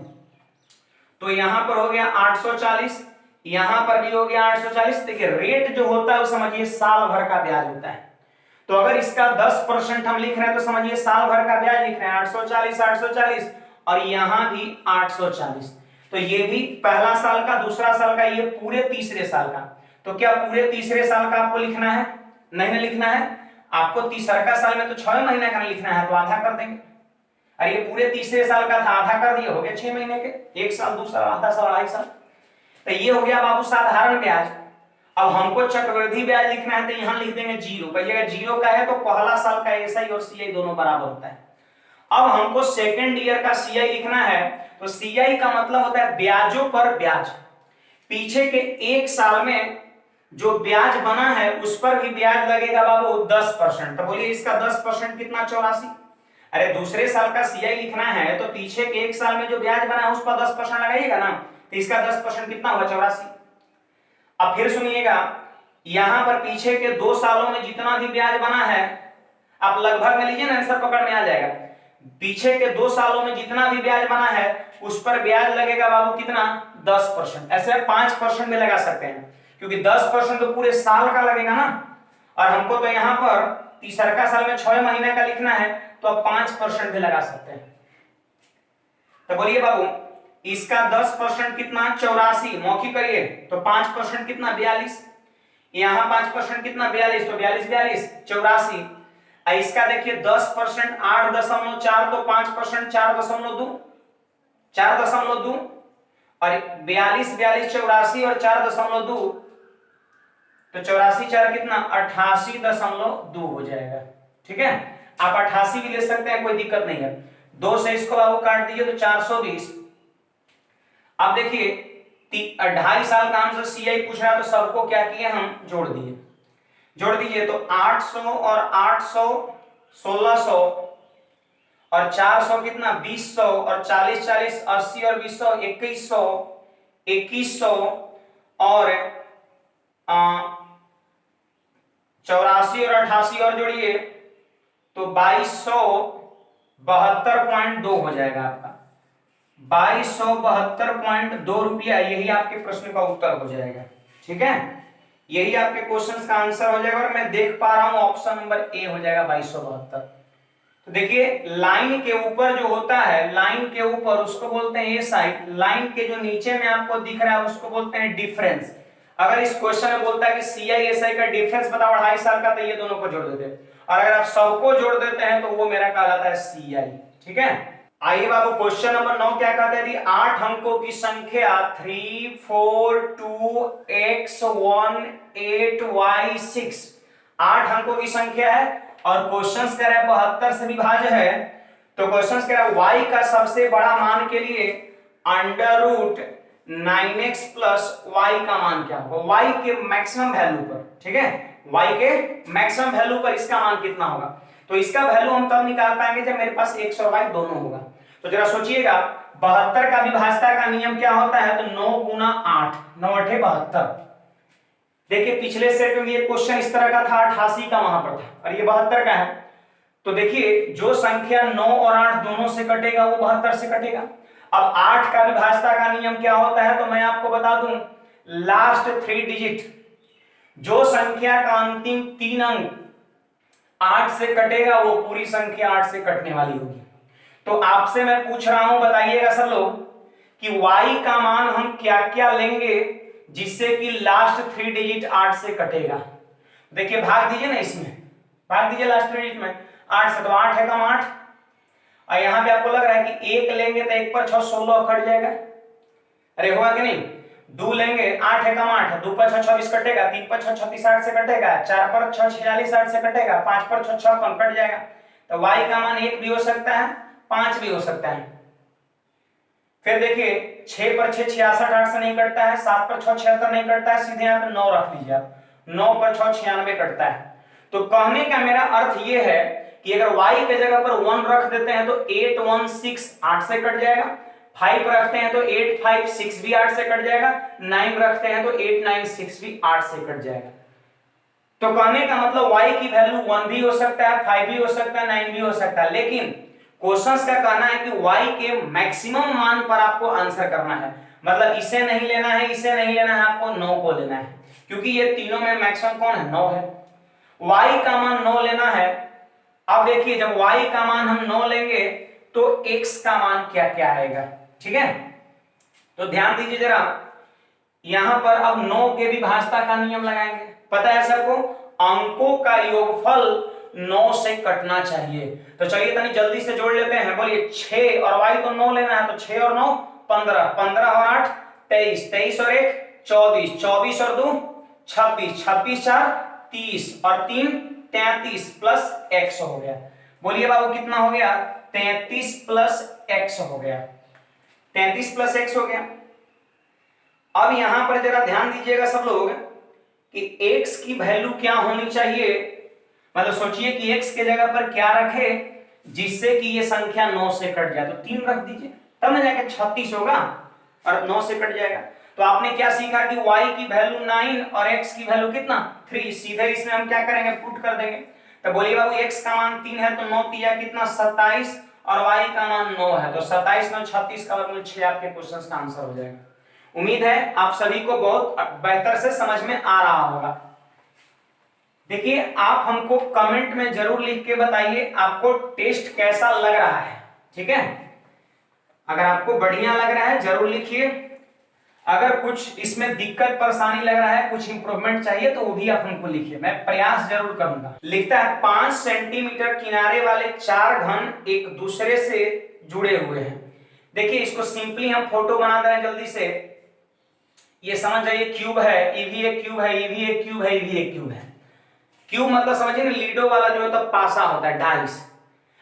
तो यहां पर हो गया 840, यहां पर भी हो गया 840। देखिए रेट जो होता है वो समझिए साल भर का ब्याज होता है। तो अगर इसका 10% हम लिख रहे हैं तो समझिए साल भर का ब्याज लिख रहे हैं 840 840, और यहां भी 840। तो ये भी पहला साल का, दूसरा साल का, ये पूरे तीसरे साल का। तो क्या पूरे तीसरे साल का आपको लिखना है? नहीं लिखना है आपको। तीसरा साल में तो 6 महीने का लिखना है, तो आधा कर देंगे। अरे ये पूरे तीसरे साल का था, आधा कर दिए, हो गया 6 महीने के, 1 साल, दूसरा आधा साल, 2.5 साल। तो ये हो गया बाबू साधारण ब्याज। अब हमको चक्रवृद्धि ब्याज लिखना है तो यहां लिख देंगे 0। कहिएगा 0 का है तो पहला साल का एसआई और सीआई दोनों बराबर होता है। अब हमको सेकेंड ईयर का सीआई लिखना है, तो सीआई का मतलब होता है ब्याजों पर ब्याज। पीछे के 1 साल में जो ब्याज बना है उस पर भी ब्याज लगेगा बाबू 10%। तो बोलिए इसका 10% कितना, 84। अरे दूसरे साल का सीआई लिखना है तो पीछे के 1 साल में जो ब्याज बना है उस पर 10% लगाइएगा ना, तो इसका 10% कितना हुआ, 84। अब फिर सुनिएगा, यहां पर पीछे के 2 सालों में जितना भी ब्याज बना है, आप लगभग में लीजिए ना, आंसर पकड़ में आ जाएगा। पीछे के 2 सालों में जितना भी ब्याज बना है उस पर ब्याज लगेगा बाबू कितना, 10%। ऐसे 5% में लगा सकते हैं, क्योंकि 10% तो पूरे साल का लगेगा ना, और हमको तो यहां पर तीसरा साल में 6 महीने का लिखना है, तो आप 5% भी लगा सकते हैं। तो बोलिए बाबू इसका 10% कितना, 84। मौखिक करिए तो 5% कितना, 42। यहां 5% कितना, 42, तो 42 42 84। इसका देखिए 10% 8.4, तो 5% 4.2, 4.2, और 42 42 84 और 4.2, तो 84 4 कितना, 88.2 हो जाएगा। ठीक है, आप 88 भी ले सकते हैं, कोई दिक्कत नहीं है। 2 से इसको बाबू काट दीजिए तो 420। अब देखिए 2.5 साल का हमसे सीआई पूछ रहा है, तो सबको क्या किए हम, जोड़ दिए। जोड़ दीजिए तो 800 और 800 1600, और 400 कितना, 2000, और 40 40 80 और 2000 2100, 2100, और 84 और 88 और जोड़िए तो 2272.2 हो जाएगा आपका। 2272.2 रुपया, यही आपके प्रश्न का उत्तर हो जाएगा। ठीक है, यही आपके क्वेश्चन का आंसर हो जाएगा, और मैं देख पा रहा हूं ऑप्शन नंबर ए हो जाएगा 2272। तो देखिए लाइन के ऊपर जो होता है, लाइन के ऊपर उसको बोलते हैं ए साइड, लाइन के जो नीचे में आपको दिख रहा है उसको बोलते हैं डिफरेंस। अगर इस क्वेश्चन में बोलता है कि सीआई एसआई का डिफरेंस बताओ 2.5 साल का, तो ये दोनों को जोड़ देते हैं, और अगर आप सबको जोड़ देते हैं तो वो मेरा कहलाता है सीआई। ठीक है, आइए बाबू क्वेश्चन नंबर 9 क्या कहते हैं, 8 अंकों की संख्या 342x18y6, 8 अंकों की संख्या है, और क्वेश्चन कह रहा है 72 से विभाज्य है। तो क्वेश्चन कह रहा है y का सबसे बड़ा मान के लिए √9x + y का मान क्या होगा, y के मैक्सिमम वैल्यू पर। ठीक है, y के मैक्सिमम वैल्यू पर इसका मान कितना होगा। तो इसका वैल्यू हम तब निकाल पाएंगे जब मेरे पास x और y दोनों होगा। तो जरा सोचिएगा 72 का विभाजता का नियम क्या होता है, तो 9 गुना 8, 9 8 72। देखिए पिछले सेट में ये क्वेश्चन इस तरह का था, 88 का वहां पर था और ये 72 का है। तो देखिए जो संख्या 9 और 8 दोनों से कटेगा वो 72 से कटेगा। अब 8 का विभाजता का नियम क्या होता है, तो मैं आपको बता दूं, लास्ट 3 डिजिट, जो संख्या का अंतिम 3 अंक 8 से कटेगा वो पूरी संख्या 8 से कटने वाली होगी। तो आपसे मैं पूछ रहा हूं, बताइएगा सब लोग कि y का मान हम क्या क्या लेंगे जिससे कि लास्ट 3 डिजिट 8 से कटेगा। देखिए भाग दीजिए ना, इसमें भाग दीजिए लास्ट 3 डिजिट में 8 से, तो 8 है कम 8, और यहां पे आपको लग रहा है कि 1 लेंगे तो 1 पर 6 16 कट जाएगा। अरे होगा कि नहीं, 2 लेंगे 8 है कम 8, 2 पर 6 26 कटेगा, 3 पर 6 36 8 से कटेगा, 4 पर 6 46 8 से कटेगा, 5 पर 6 6 कट जाएगा। तो y का मान 1 भी हो सकता है, 5 भी हो सकता है। फिर देखिए 6 पर 6 66 8 से नहीं कटता है, 7 पर 6 76 नहीं कटता है, सीधे यहाँ पे 9 रख लीजिए आप, 9 पर 6 96 कटता है। तो कहने का मेरा अर्थ ये है कि अगर y के जगह पर 1 रख देते हैं तो 8 1 6 8 से कट जाएगा, 5 रखते हैं तो 8 5 6 भी 8 से कट जाएगा, 9 रखते हैं तो 8 9 6 भी 8 से कट जाएगा। तो कहने का मतलब y की वैल्यू 1 भी हो सकता है, 5 भी हो सकता है, 9 भी हो सकता है, लेकिन क्वेश्चंस का कहना है कि y के मैक्सिमम मान पर आपको आंसर करना है। मतलब इसे नहीं लेना है, इसे नहीं लेना है, आपको 9 को लेना है, क्योंकि ये तीनों में मैक्सिमम कौन है, 9 है। y का मान 9 लेना है। अब देखिए जब y का मान हम 9 लेंगे तो x का मान क्या क्या आएगा, ठीक है। तो ध्यान दीजिए जरा, यहां पर अब 9 के विभाजता का नियम लगाएंगे। पता है सबको, अंकों का योगफल 9 से कटना चाहिए। तो चलिए तनी जल्दी से जोड़ लेते हैं, बोलिए 6 और y को 9 लेना है, तो 6 और 9 15, 15 और 8 23, 23 और 1 24, 24 और 2 26, 26 4 30 और 3 33 प्लस x हो गया। बोलिए बाबू कितना हो गया, 33 प्लस x हो गया, 33 प्लस x हो गया। अब यहां पर जरा ध्यान दीजिएगा सब लोग कि x की वैल्यू क्या होनी चाहिए। मतलब सोचिए कि x के जगह पर क्या रखे जिससे कि ये संख्या 9 से कट जाए, तो 3 रख दीजिए, तब ना जाके 36 होगा और 9 से कट जाएगा। तो आपने क्या सीखा कि y की वैल्यू 9 और x की वैल्यू कितना 3, सीधे इसमें हम क्या करेंगे, पुट कर देंगे। तो बोलिए बाबू x का मान 3 है तो 9 3 कितना 27 और y का मान 9 है, तो 27 9 36 का वर्गमूल 6 आपके क्वेश्चन का आंसर हो जाएगा। उम्मीद है आप सभी को बहुत बेहतर से समझ में आ रहा होगा। देखिए आप हमको कमेंट में जरूर लिख के बताइए आपको टेस्ट कैसा लग रहा है, ठीक है। अगर आपको बढ़िया लग रहा है जरूर लिखिए, अगर कुछ इसमें दिक्कत परेशानी लग रहा है, कुछ इंप्रूवमेंट चाहिए, तो वो भी आप हमको लिखिए, मैं प्रयास जरूर करूंगा। लिखता है 5 सेंटीमीटर किनारे वाले 4 घन एक दूसरे से जुड़े हुए हैं। देखिए इसको सिंपली हम फोटो बना दें जल्दी से, ये समझ जाइए क्यूब है, ये भी एक क्यूब है, ये भी एक क्यूब है, ये भी एक क्यूब है। क्यूब मतलब समझिए ना लीडो वाला जो होता है पासा होता है, डाइस।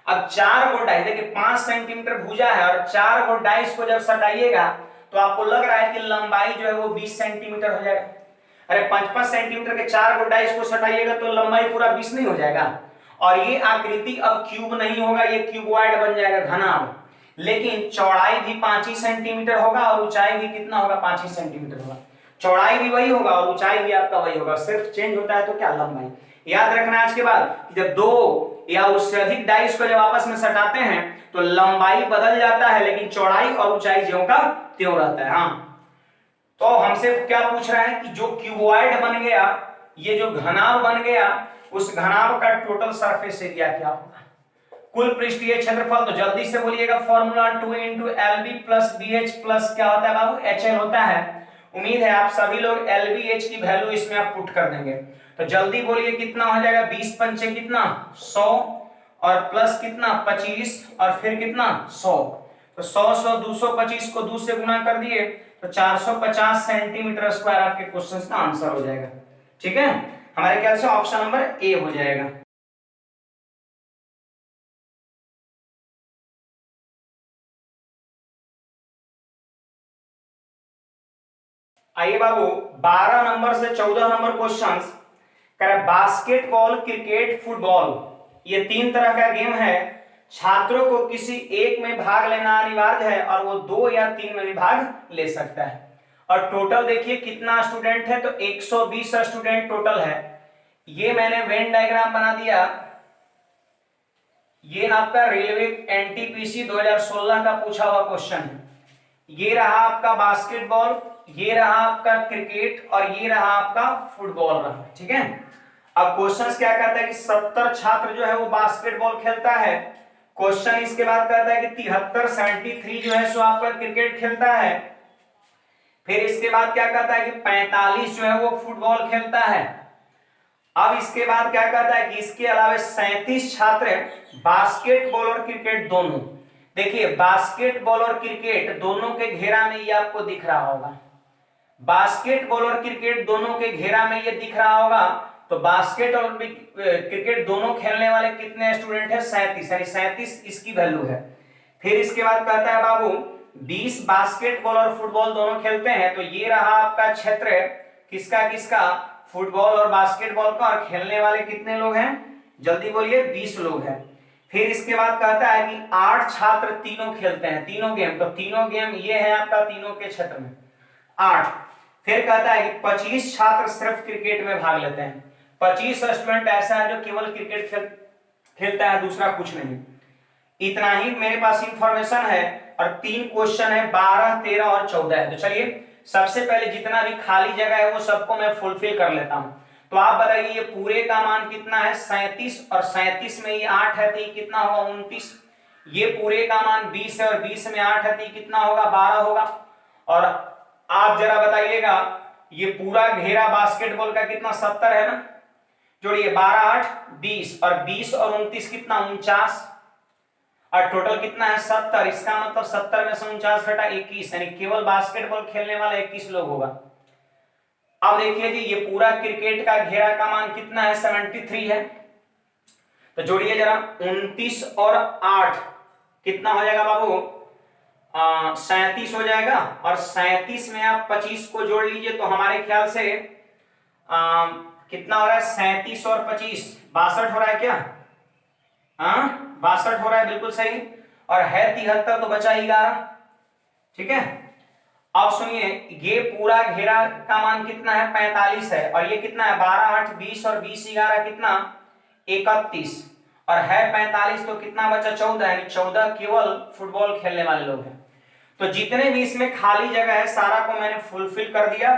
अब 4 गो डाइस, देखिए 5 सेंटीमीटर भुजा है और 4 गो डाइस को जब सटाइएगा तो आपको लग रहा है कि लंबाई जो है वो 20 सेंटीमीटर हो जाएगा। अरे 5-5 सेंटीमीटर के 4 गो डाइस को सटाइएगा तो लंबाई पूरा 20 नहीं हो जाएगा। और ये आकृति अब क्यूब नहीं होगा, ये क्यूबॉइड बन जाएगा, घना। लेकिन चौड़ाई भी 5 ही सेंटीमीटर होगा और ऊंचाई भी कितना होगा, 5 ही सेंटीमीटर होगा। चौड़ाई भी वही होगा और ऊंचाई भी आपका वही होगा, सिर्फ चेंज होता है तो क्या, लंबाई। याद रखना आज के बाद कि जब 2 या उससे अधिक डाइस को जब आपस में सटाते हैं तो लंबाई बदल जाता है लेकिन चौड़ाई और ऊंचाई ज्यों का त्यों रहता है। हाँ, तो हमसे क्या पूछ रहा है कि जो क्यूबॉइड बन गया, ये जो घनाभ बन गया, उस घनाभ का टोटल सरफेस एरिया क्या होगा, कुल पृष्ठीय क्षेत्रफल। तो जल्दी से बोलिएगा, फॉर्मूला 2 × LB + BH प्लस क्या होता है बाबू, HL होता है। उम्मीद है आप सभी लोग LBH की वैल्यू इसमें आप पुट कर देंगे। तो जल्दी बोलिए कितना हो जाएगा, 20 पंचे कितना 100 और प्लस कितना 25 और फिर कितना 100। तो 100 100 225 को 2 से गुणा कर दिए तो 450 सेंटीमीटर स्क्वायर आपके क्वेश्चन का आंसर हो जाएगा। ठीक है, हमारे ख्याल से ऑप्शन नंबर ए हो जाएगा। आइए बाबू 12 नंबर से 14 नंबर क्वेश्चंस कह रहा बास्केटबॉल, क्रिकेट, फुटबॉल, ये 3 तरह का गेम है। छात्रों को किसी एक में भाग लेना अनिवार्य है और वो 2 या 3 में भी भाग ले सकता है। और टोटल देखिए कितना स्टूडेंट है, तो 120 स्टूडेंट टोटल है। ये मैंने वेन डायग्राम बना दिया। ये आपका रेलवे एनटीपीसी 2016 का पूछा हुआ क्वेश्चन है। ये रहा आपका बास्केटबॉल, ये रहा आपका क्रिकेट और ये रहा आपका फुटबॉल रहा, ठीक है। अब क्वेश्चन क्या कहता है कि 70 छात्र जो है वो बास्केटबॉल खेलता है। क्वेश्चन इसके बाद कहता है कि 73 जो है सो आपका क्रिकेट खेलता है। फिर इसके बाद क्या कहता है कि 45 जो है वो फुटबॉल खेलता है। अब इसके बाद क्या कहता है कि इसके अलावा 37 छात्र बास्केटबॉल और क्रिकेट दोनों। देखिए बास्केटबॉल और क्रिकेट दोनों के घेरा में ये आपको दिख रहा होगा, बास्केटबॉल और क्रिकेट दोनों के घेरा में ये दिख रहा होगा। तो बास्केट और क्रिकेट दोनों खेलने वाले कितने स्टूडेंट है? 37, यानी 37 इसकी वैल्यू है। फिर इसके बाद कहता है बाबू 20 बास्केटबॉल और फुटबॉल दोनों खेलते हैं। तो ये रहा आपका क्षेत्र किसका किसका? फुटबॉल और बास्केटबॉल का। और खेलने वाले कितने लोग हैं? जल्दी बोलिए, 20 लोग हैं। फिर इसके बाद कहता है कि 8 छात्र तीनों खेलते हैं, तीनों गेम। तो तीनों गेम ये है आपका तीनों के क्षेत्र में 8। फिर कहता है कि 25 छात्र सिर्फ क्रिकेट में भाग लेते हैं। 25 स्टूडेंट ऐसा है जो केवल क्रिकेट खेलता है, दूसरा कुछ नहीं। इतना ही मेरे पास इंफॉर्मेशन है। और 3 क्वेश्चन है, 12, 13 और 14 है। तो चलिए सबसे पहले जितना भी खाली जगह है वो सबको मैं फुलफिल कर लेता हूं। तो आप बताइए ये पूरे का मान कितना है? 37, और 37 में ये 8 है तो ये कितना होगा? 29। ये पूरे का मान 20 है और 20 में 8 है तो ये कितना होगा? 12 होगा। और आप जरा बताइएगा ये पूरा घेरा बास्केटबॉल का कितना? 70 है ना। जोड़िए 12, 8, 20 और 20 और 29 कितना? 49। और टोटल कितना है? 70। इसका मतलब 70 में से 49 घटा 21, यानी केवल बास्केटबॉल खेलने वाला 21 लोग होगा। अब देखिए जी ये पूरा क्रिकेट का घेरा का मान कितना है? 73 है। तो जोड़िए जरा 29 और 8 कितना हो जाएगा बाबू? 37 हो जाएगा। और 37 में आप 25 को जोड़ लीजिए तो हमारे ख्याल से कितना हो रहा है? 37 और 25 62 हो रहा है क्या? 62 हो रहा है, बिल्कुल सही। और है 73 तो बचा 11, ठीक है। अब सुनिए ये पूरा घेरा का मान कितना है? 45 है। और ये कितना है? 12, 8, 20 और 20, 11 कितना? 31। और है 45 तो कितना बचा? 14, यानी 14 केवल फुटबॉल खेलने वाले लोग हैं। तो जितने भी इसमें खाली जगह है सारा को मैंने फुलफिल कर दिया।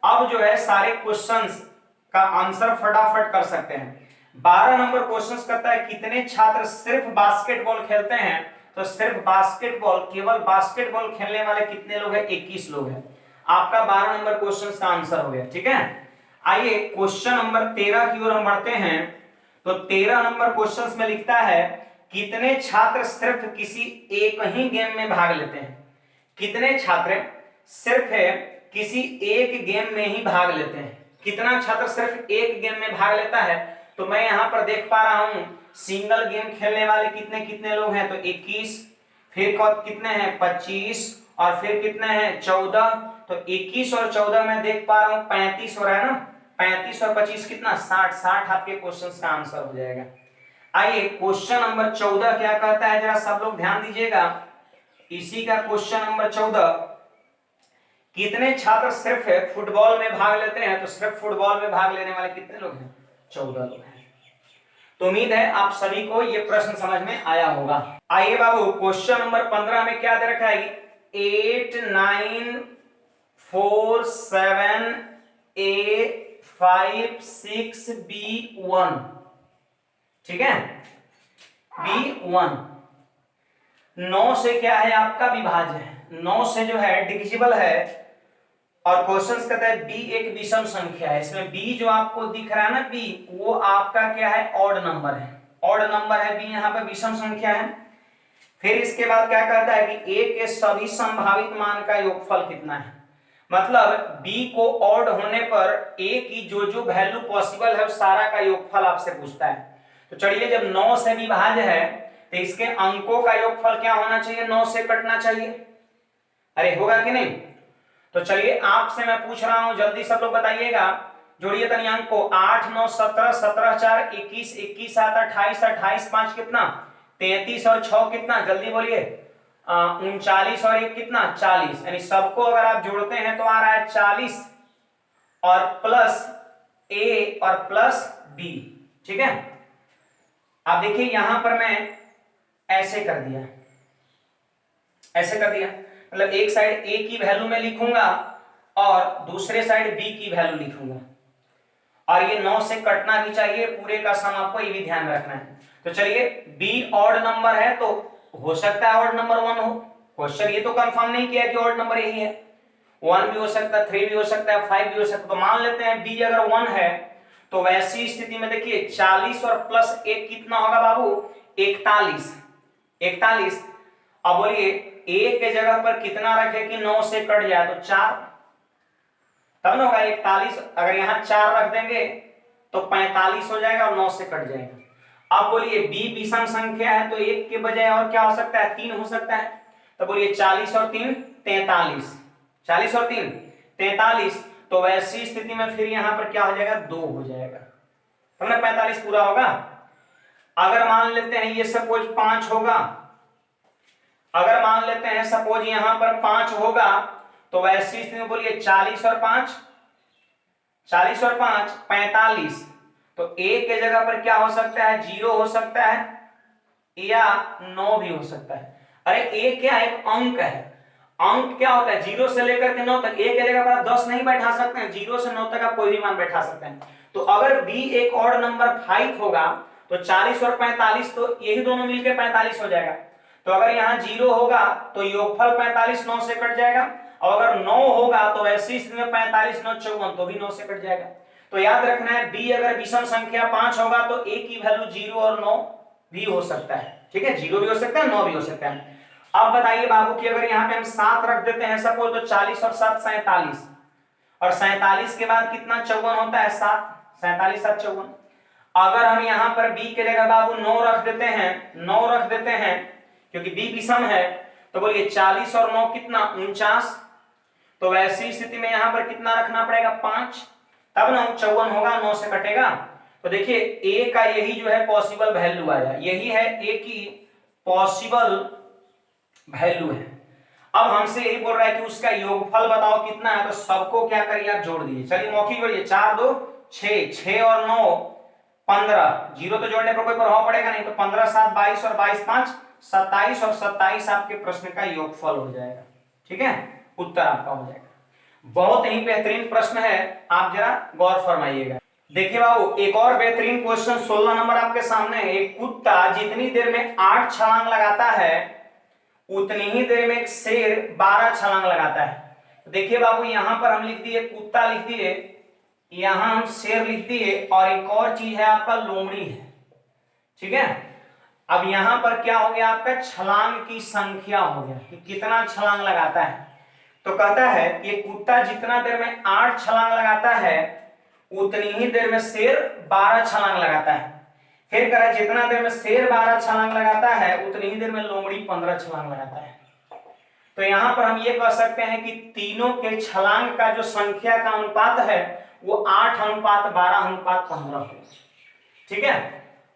अब जो है सारे क्वेश्चंस का आंसर फटाफट कर सकते हैं। 12 नंबर क्वेश्चंस करता है कितने छात्र सिर्फ बास्केटबॉल खेलते हैं? तो सिर्फ बास्केटबॉल, केवल बास्केटबॉल खेलने वाले कितने लोग हैं? 21 लोग हैं। आपका 12 नंबर क्वेश्चंस का आंसर हो गया, ठीक है। आइए क्वेश्चन नंबर 13 की ओर हम बढ़ते हैं। तो 13 नंबर क्वेश्चंस में लिखता है कितने छात्र सिर्फ किसी एक ही गेम में भाग लेते हैं? कितने छात्र सिर्फ है किसी एक गेम में ही भाग लेते हैं? कितना छात्र सिर्फ एक गेम में भाग लेता है? तो मैं यहां पर देख पा रहा हूं सिंगल गेम खेलने वाले कितने कितने लोग हैं? तो 21। फिर कितने हैं? 25। और फिर कितने हैं? 14। तो 21 और 14 में देख पा रहा हूं 35 हो रहा है ना। 35 और 25 कितना? 60। 60 आपके क्वेश्चन का आंसर हो जाएगा। आइए क्वेश्चन नंबर 14 क्या कहता है, जरा सब लोग ध्यान दीजिएगा। इसी का क्वेश्चन नंबर 14, कितने छात्र सिर्फ फुटबॉल में भाग लेते हैं? तो सिर्फ फुटबॉल में भाग लेने वाले कितने लोग हैं? 14 लोग हैं। तो उम्मीद है आप सभी को यह प्रश्न समझ में आया होगा। आइए बाबू क्वेश्चन नंबर 15 में क्या दे रखा है? 8, 9, 4, 7, A, 5, 6, B1, ठीक है। B1 9 से क्या है? आपका विभाज्य है। 9 से जो है डिविजिबल है। और क्वेश्चन कहता है बी एक विषम संख्या है। इसमें बी जो आपको दिख रहा है ना, बी वो आपका क्या है? ऑड नंबर है। ऑड नंबर है बी, यहाँ पे विषम संख्या है। फिर इसके बाद क्या कहता है कि ए के सभी संभावित मान का योगफल कितना है? मतलब बी को ऑड होने पर ए की जो जो वैल्यू पॉसिबल है उस सारा का योगफल आपसे पूछता है। तो चलिए जब 9 से विभाज्य है तो इसके अंकों का योगफल क्या होना चाहिए? 9 से कटना चाहिए। अरे होगा कि नहीं? तो चलिए आपसे मैं पूछ रहा हूं, जल्दी सब लोग बताइएगा जोड़िए तनी अंक को, 8 9 17, 17 4 21, 21 7 28, 28 5 कितना 33 और 6 कितना, जल्दी बोलिए 39 और 1 कितना 40। यानी सबको अगर आप जोड़ते हैं तो आ रहा है 40 और प्लस ए और प्लस बी। ठीक है, आप देखिए यहां पर मैं ऐसे कर दिया, ऐसे कर दिया, मतलब एक साइड ए की वैल्यू में लिखूंगा और दूसरे साइड बी की वैल्यू लिखूंगा, और ये 9 से कटना भी चाहिए पूरे का सम, आपको ये भी ध्यान रखना है। तो चलिए बी ऑड नंबर है तो हो सकता है ऑड नंबर 1 हो, क्वेश्चन ये तो कंफर्म नहीं किया कि ऑड नंबर यही है, 1 भी हो सकता है, 3 भी हो सकता है, 5 भी हो सकता है। तो मान लेते हैं बी अगर 1 है तो वैसी स्थिति में देखिए 40 और प्लस 1 कितना होगा बाबू 41, 41। अब बोलिए ए के जगह पर कितना रखे कि 9 से कट जाए, तो 4, तब ना होगा 41। अगर यहां 4 रख देंगे तो 45 हो जाएगा और 9 से कट जाएगा। अब बोलिए बी विषम संख्या है तो 1 के बजाय और क्या हो सकता है 3 हो सकता है, तो बोलिए 40 और 3 43, 40 और 3 43। तो वैसी स्थिति में फिर यहां पर क्या हो जाएगा 2 हो जाएगा, तब ना 45 पूरा होगा। अगर मान लेते हैं ये सपोज 5 होगा, अगर मान लेते हैं सपोज यहां पर 5 होगा तो वैसी स्थिति में बोलिए 40 और 5, 40 और 5 45। तो ए के जगह पर क्या हो सकता है 0 हो सकता है या 9 भी हो सकता है। अरे ए क्या एक अंक है, अंक क्या होता है 0 से लेकर के 9 तक, ए के जगह पर आप 10 नहीं बैठा सकते हैं, 0 से 9 तक आप कोई भी मान बैठा सकते हैं। तो अगर बी एक ऑड नंबर 5 होगा तो 40 और 45 तो यही दोनों मिलकर 45 हो जाएगा। तो अगर यहाँ 0 होगा तो योगफल 45 9 से कट जाएगा, और अगर 9 होगा तो ऐसी स्थिति में 45 9 54 तो भी 9 से कट जाएगा। तो याद रखना है बी अगर विषम संख्या 5 होगा तो ए की वैल्यू 0 और 9 भी हो सकता है। ठीक है, 0 भी हो सकता है 9 भी हो सकता है। अब बताइए बाबू कि अगर यहाँ पे हम 7 रख देते हैं सपोज, तो 40 और 7 47, और 47 के बाद कितना 54 होता है 7, 47 7 54। अगर हम यहाँ पर b के जगह बाबू 9 रख देते हैं, 9 रख देते हैं क्योंकि b विषम है, तो बोलिए 40 और 9 कितना 49। तो वैसी स्थिति में यहाँ पर कितना रखना पड़ेगा 5, तब ना 54 होगा 9 से कटेगा। तो देखिए a का यही जो है पॉसिबल वैल्यू आया, यही है a की पॉसिबल वैल्यू है। अब हमसे यही बोल रहा है कि उसका योगफल बताओ कितना है, तो सबको क्या करिए आप जोड़ दीजिए। चलिए मौखिक जोड़िए, 4 2 6, 6 और 9 15, 0 तो जोड़ने पर कोई प्रभाव पड़ेगा नहीं, तो 15 7 22 और 22 5 27, और 27 आपके प्रश्न का योगफल हो जाएगा। ठीक है, उत्तर आपका हो जाएगा। बहुत ही बेहतरीन प्रश्न है, आप जरा गौर फरमाइएगा। देखिए बाबू एक और बेहतरीन क्वेश्चन 16 नंबर आपके सामने है। एक कुत्ता जितनी देर में 8 छलांग लगाता है उतनी ही देर में एक शेर 12 छलांग लगाता है। देखिए बाबू यहां पर हम लिख दिए कुत्ता लिख दिए, यहां हम शेर लिख दिए, और एक और चीज है आपका लोमड़ी है। ठीक है, अब यहां पर क्या हो गया आपका छलांग की संख्या हो गया कि कितना छलांग लगाता है। तो कहता है कि कुत्ता जितना देर में 8 छलांग लगाता है उतनी ही देर में शेर 12 छलांग लगाता है। फिर कह रहा है जितना देर में शेर 12 छलांग लगाता है उतनी ही देर में लोमड़ी 15 छलांग लगाता है। तो यहां पर हम ये कह सकते हैं कि तीनों के छलांग का जो संख्या का अनुपात है वो 8:12:15 है। ठीक है,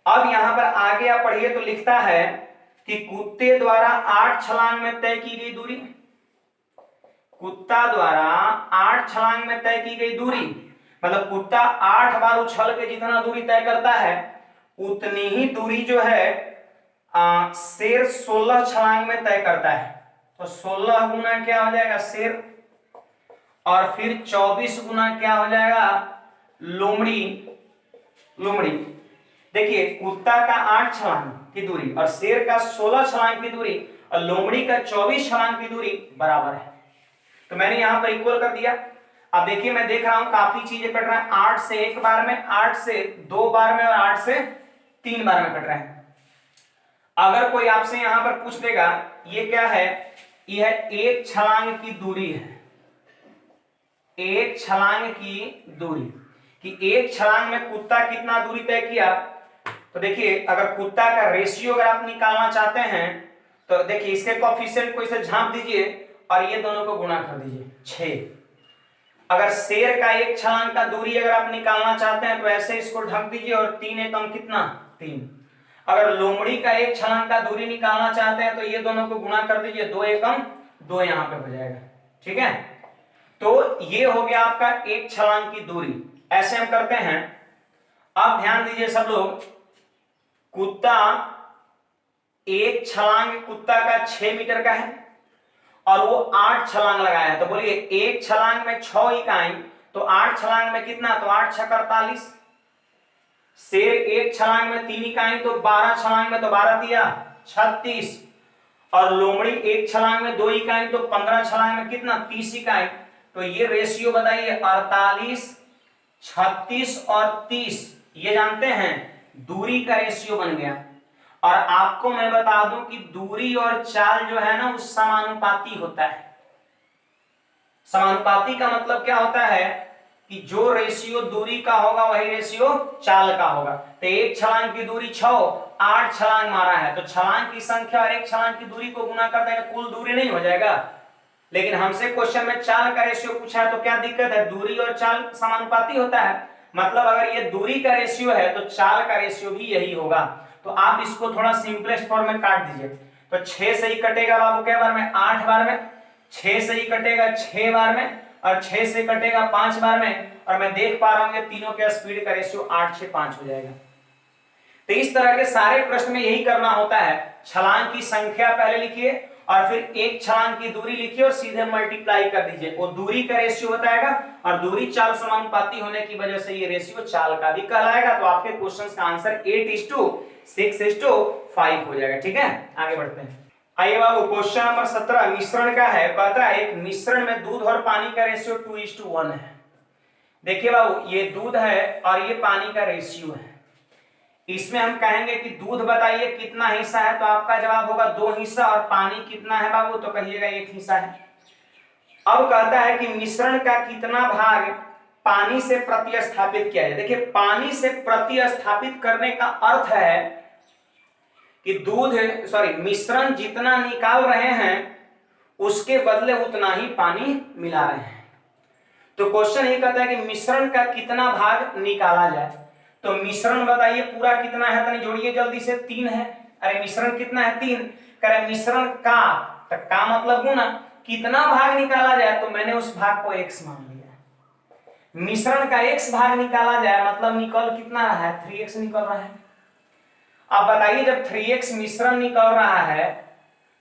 अब यहां पर आगे आप पढ़िए तो लिखता है कि कुत्ते द्वारा 8 छलांग में तय की गई दूरी, कुत्ता द्वारा 8 छलांग में तय की गई दूरी, मतलब कुत्ता 8 बार उछल के जितना दूरी तय करता है उतनी ही दूरी जो है शेर 16 छलांग में तय करता है। तो 16 गुना क्या हो जाएगा शेर, और फिर 24 गुना क्या हो जाएगा लोमड़ी। लोमड़ी देखिए कुत्ता का 8 छलांग की दूरी और शेर का 16 छलांग की दूरी और लोमड़ी का 24 छलांग की दूरी बराबर है। तो मैंने यहां पर इक्वल कर दिया। अब देखिए मैं देख रहा हूं काफी चीजें कट रहा है, 8 से 1 बार में, 8 से 2 बार में और 8 से 3 बार में कट रहा है। अगर कोई आपसे यहां पर पूछ देगा ये क्या है, यह 1 छलांग की दूरी है, 1 छलांग की दूरी, कि 1 छलांग में कुत्ता कितना दूरी तय किया। तो देखिए अगर कुत्ता का रेशियो अगर आप निकालना चाहते हैं तो देखिए इसके कोएफिशिएंट को इसे झांप दीजिए और ये दोनों को गुणा कर दीजिए 6। अगर शेर का एक छलांग का दूरी अगर आप निकालना चाहते हैं तो ऐसे इसको ढक दीजिए और 3 एकम कितना 3। अगर लोमड़ी का एक छलांग का दूरी निकालना चाहते हैं तो ये दोनों को गुणा कर दीजिए, 2 एकम 2 यहां पे हो जाएगा। ठीक है, तो ये हो गया आपका एक छलांग की दूरी। ऐसे हम करते हैं। अब ध्यान दीजिए सब लोग, कुत्ता एक छलांग कुत्ता का 6 मीटर का है और वो 8 छलांग लगाया है। तो बोलिए एक छलांग में 6 इकाई, तो 8 छलांग में कितना, तो 8 छक 48। शेर एक छलांग में 3 इकाई, तो 12 छलांग में तो 12 दिया 36। और लोमड़ी एक छलांग में 2 इकाई, तो 15 छलांग में कितना 30 इकाई। तो ये रेशियो बताइए 48, 36 और 30, ये जानते हैं दूरी का रेशियो बन गया। और आपको मैं बता दूं कि दूरी और चाल जो है ना वो समानुपाती होता है। समानुपाती का मतलब क्या होता है कि जो रेशियो दूरी का होगा वही रेशियो चाल का होगा। तो एक छलांग की दूरी 6, 8 छलांग मारा है, तो छलांग की संख्या और एक छलांग की दूरी को गुना कर देंगे, कुल दूरी नहीं हो जाएगा। लेकिन हमसे क्वेश्चन में चाल का रेशियो पूछा है, तो क्या दिक्कत है, दूरी और चाल समानुपाती होता है, मतलब अगर ये दूरी का रेशियो है तो चाल का रेशियो भी यही होगा। तो आप इसको थोड़ा सिंपलेस्ट फॉर्म में काट दीजिए। तो 6 से ही कटेगा बाबू क्या बार में, 8 बार में। 6 से ही कटेगा 6 बार में, और 6 से कटेगा 5 बार में। और मैं देख पा रहा हूं ये तीनों के स्पीड का रेशियो 8 6 5 हो जाएगा। तो इस तरह के सारे प्रश्न में यही करना होता है, छलांग की संख्या पहले लिखिए और फिर एक छलांग की दूरी लिखिए और सीधे मल्टीप्लाई कर दीजिए, वो दूरी का रेशियो बताएगा। और दूरी चाल समानुपाती होने की वजह से ये रेशियो चाल का भी कहलाएगा। तो आपके क्वेश्चन का आंसर 8:6:5 हो जाएगा। ठीक है, आगे बढ़ते हैं। आइए बाबू क्वेश्चन नंबर 17 मिश्रण का है। कहता है एक मिश्रण में दूध और पानी का रेशियो 2:1 है। देखिए बाबू ये दूध है और ये पानी का रेशियो है। इसमें हम कहेंगे कि दूध बताइए कितना हिस्सा है, तो आपका जवाब होगा 2 हिस्सा। और पानी कितना है बाबू, तो कहिएगा 1 हिस्सा है। अब कहता है कि मिश्रण का कितना भाग पानी से प्रतिस्थापित किया जाए। देखिए पानी से प्रतिस्थापित करने का अर्थ है कि मिश्रण जितना निकाल रहे हैं उसके बदले उतना ही पानी मिला रहे हैं। तो क्वेश्चन ये कहता है कि मिश्रण का कितना भाग निकाला जाए। तो मिश्रण बताइए पूरा कितना है, तनी जोड़िए जल्दी से, 3 है। अरे मिश्रण कितना है, 3। करे मिश्रण का, तो का मतलब गुना, कितना भाग निकाला जाए, तो मैंने उस भाग को x मान लिया। मिश्रण का x भाग निकाला जाए मतलब निकल कितना रहा है, 3x निकल रहा है। अब बताइए जब 3x मिश्रण निकल रहा है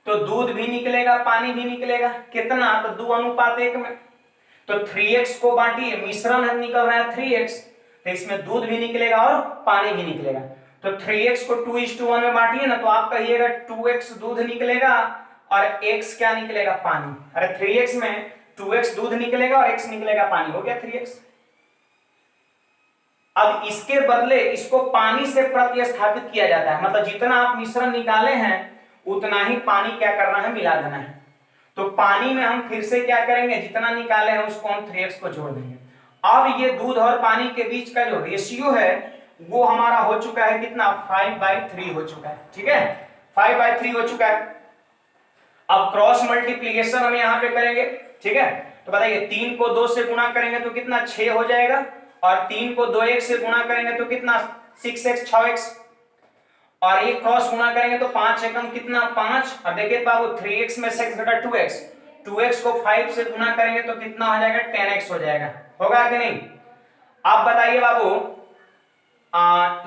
तो दूध भी निकलेगा पानी भी निकलेगा, कितना, तो 2:1 में। तो 3x को बांटिए, मिश्रण निकल रहा है 3x, तो इसमें दूध भी निकलेगा और पानी भी निकलेगा। तो 3x को 2:1 में बांटिए ना, तो आप कहिएगा 2x दूध निकलेगा और x क्या निकलेगा, पानी। अरे 3x में 2x दूध निकलेगा और x निकलेगा पानी, हो गया 3x। अब इसके बदले इसको पानी से प्रतिस्थापित किया जाता है, मतलब जितना आप मिश्रण निकाले हैं उतना ही पानी क्या करना है, मिला देना है। तो पानी में हम फिर से क्या करेंगे, जितना निकाले हैं उसको हम 3x को जोड़ देंगे। अब ये दूध और पानी के बीच का जो रेशियो है वो हमारा हो चुका है कितना, 5/3 हो चुका है। ठीक है, 5/3 हो चुका है। अब क्रॉस मल्टीप्लीकेशन हम यहाँ पे करेंगे। ठीक है, तो बताइए 3 को 2 से गुणा करेंगे तो कितना, 6 हो जाएगा। और 3 को 2 से गुणा करेंगे तो कितना, 6x 6x। और एक क्रॉस गुणा करेंगे तो 5 एकम कितना, 5। और देखिए बाबू 3x में 6 घटा 2x, 2x को 5 से गुणा करेंगे तो कितना हो जाएगा, 10x हो जाएगा। होगा कि नहीं। आप बताइए बाबू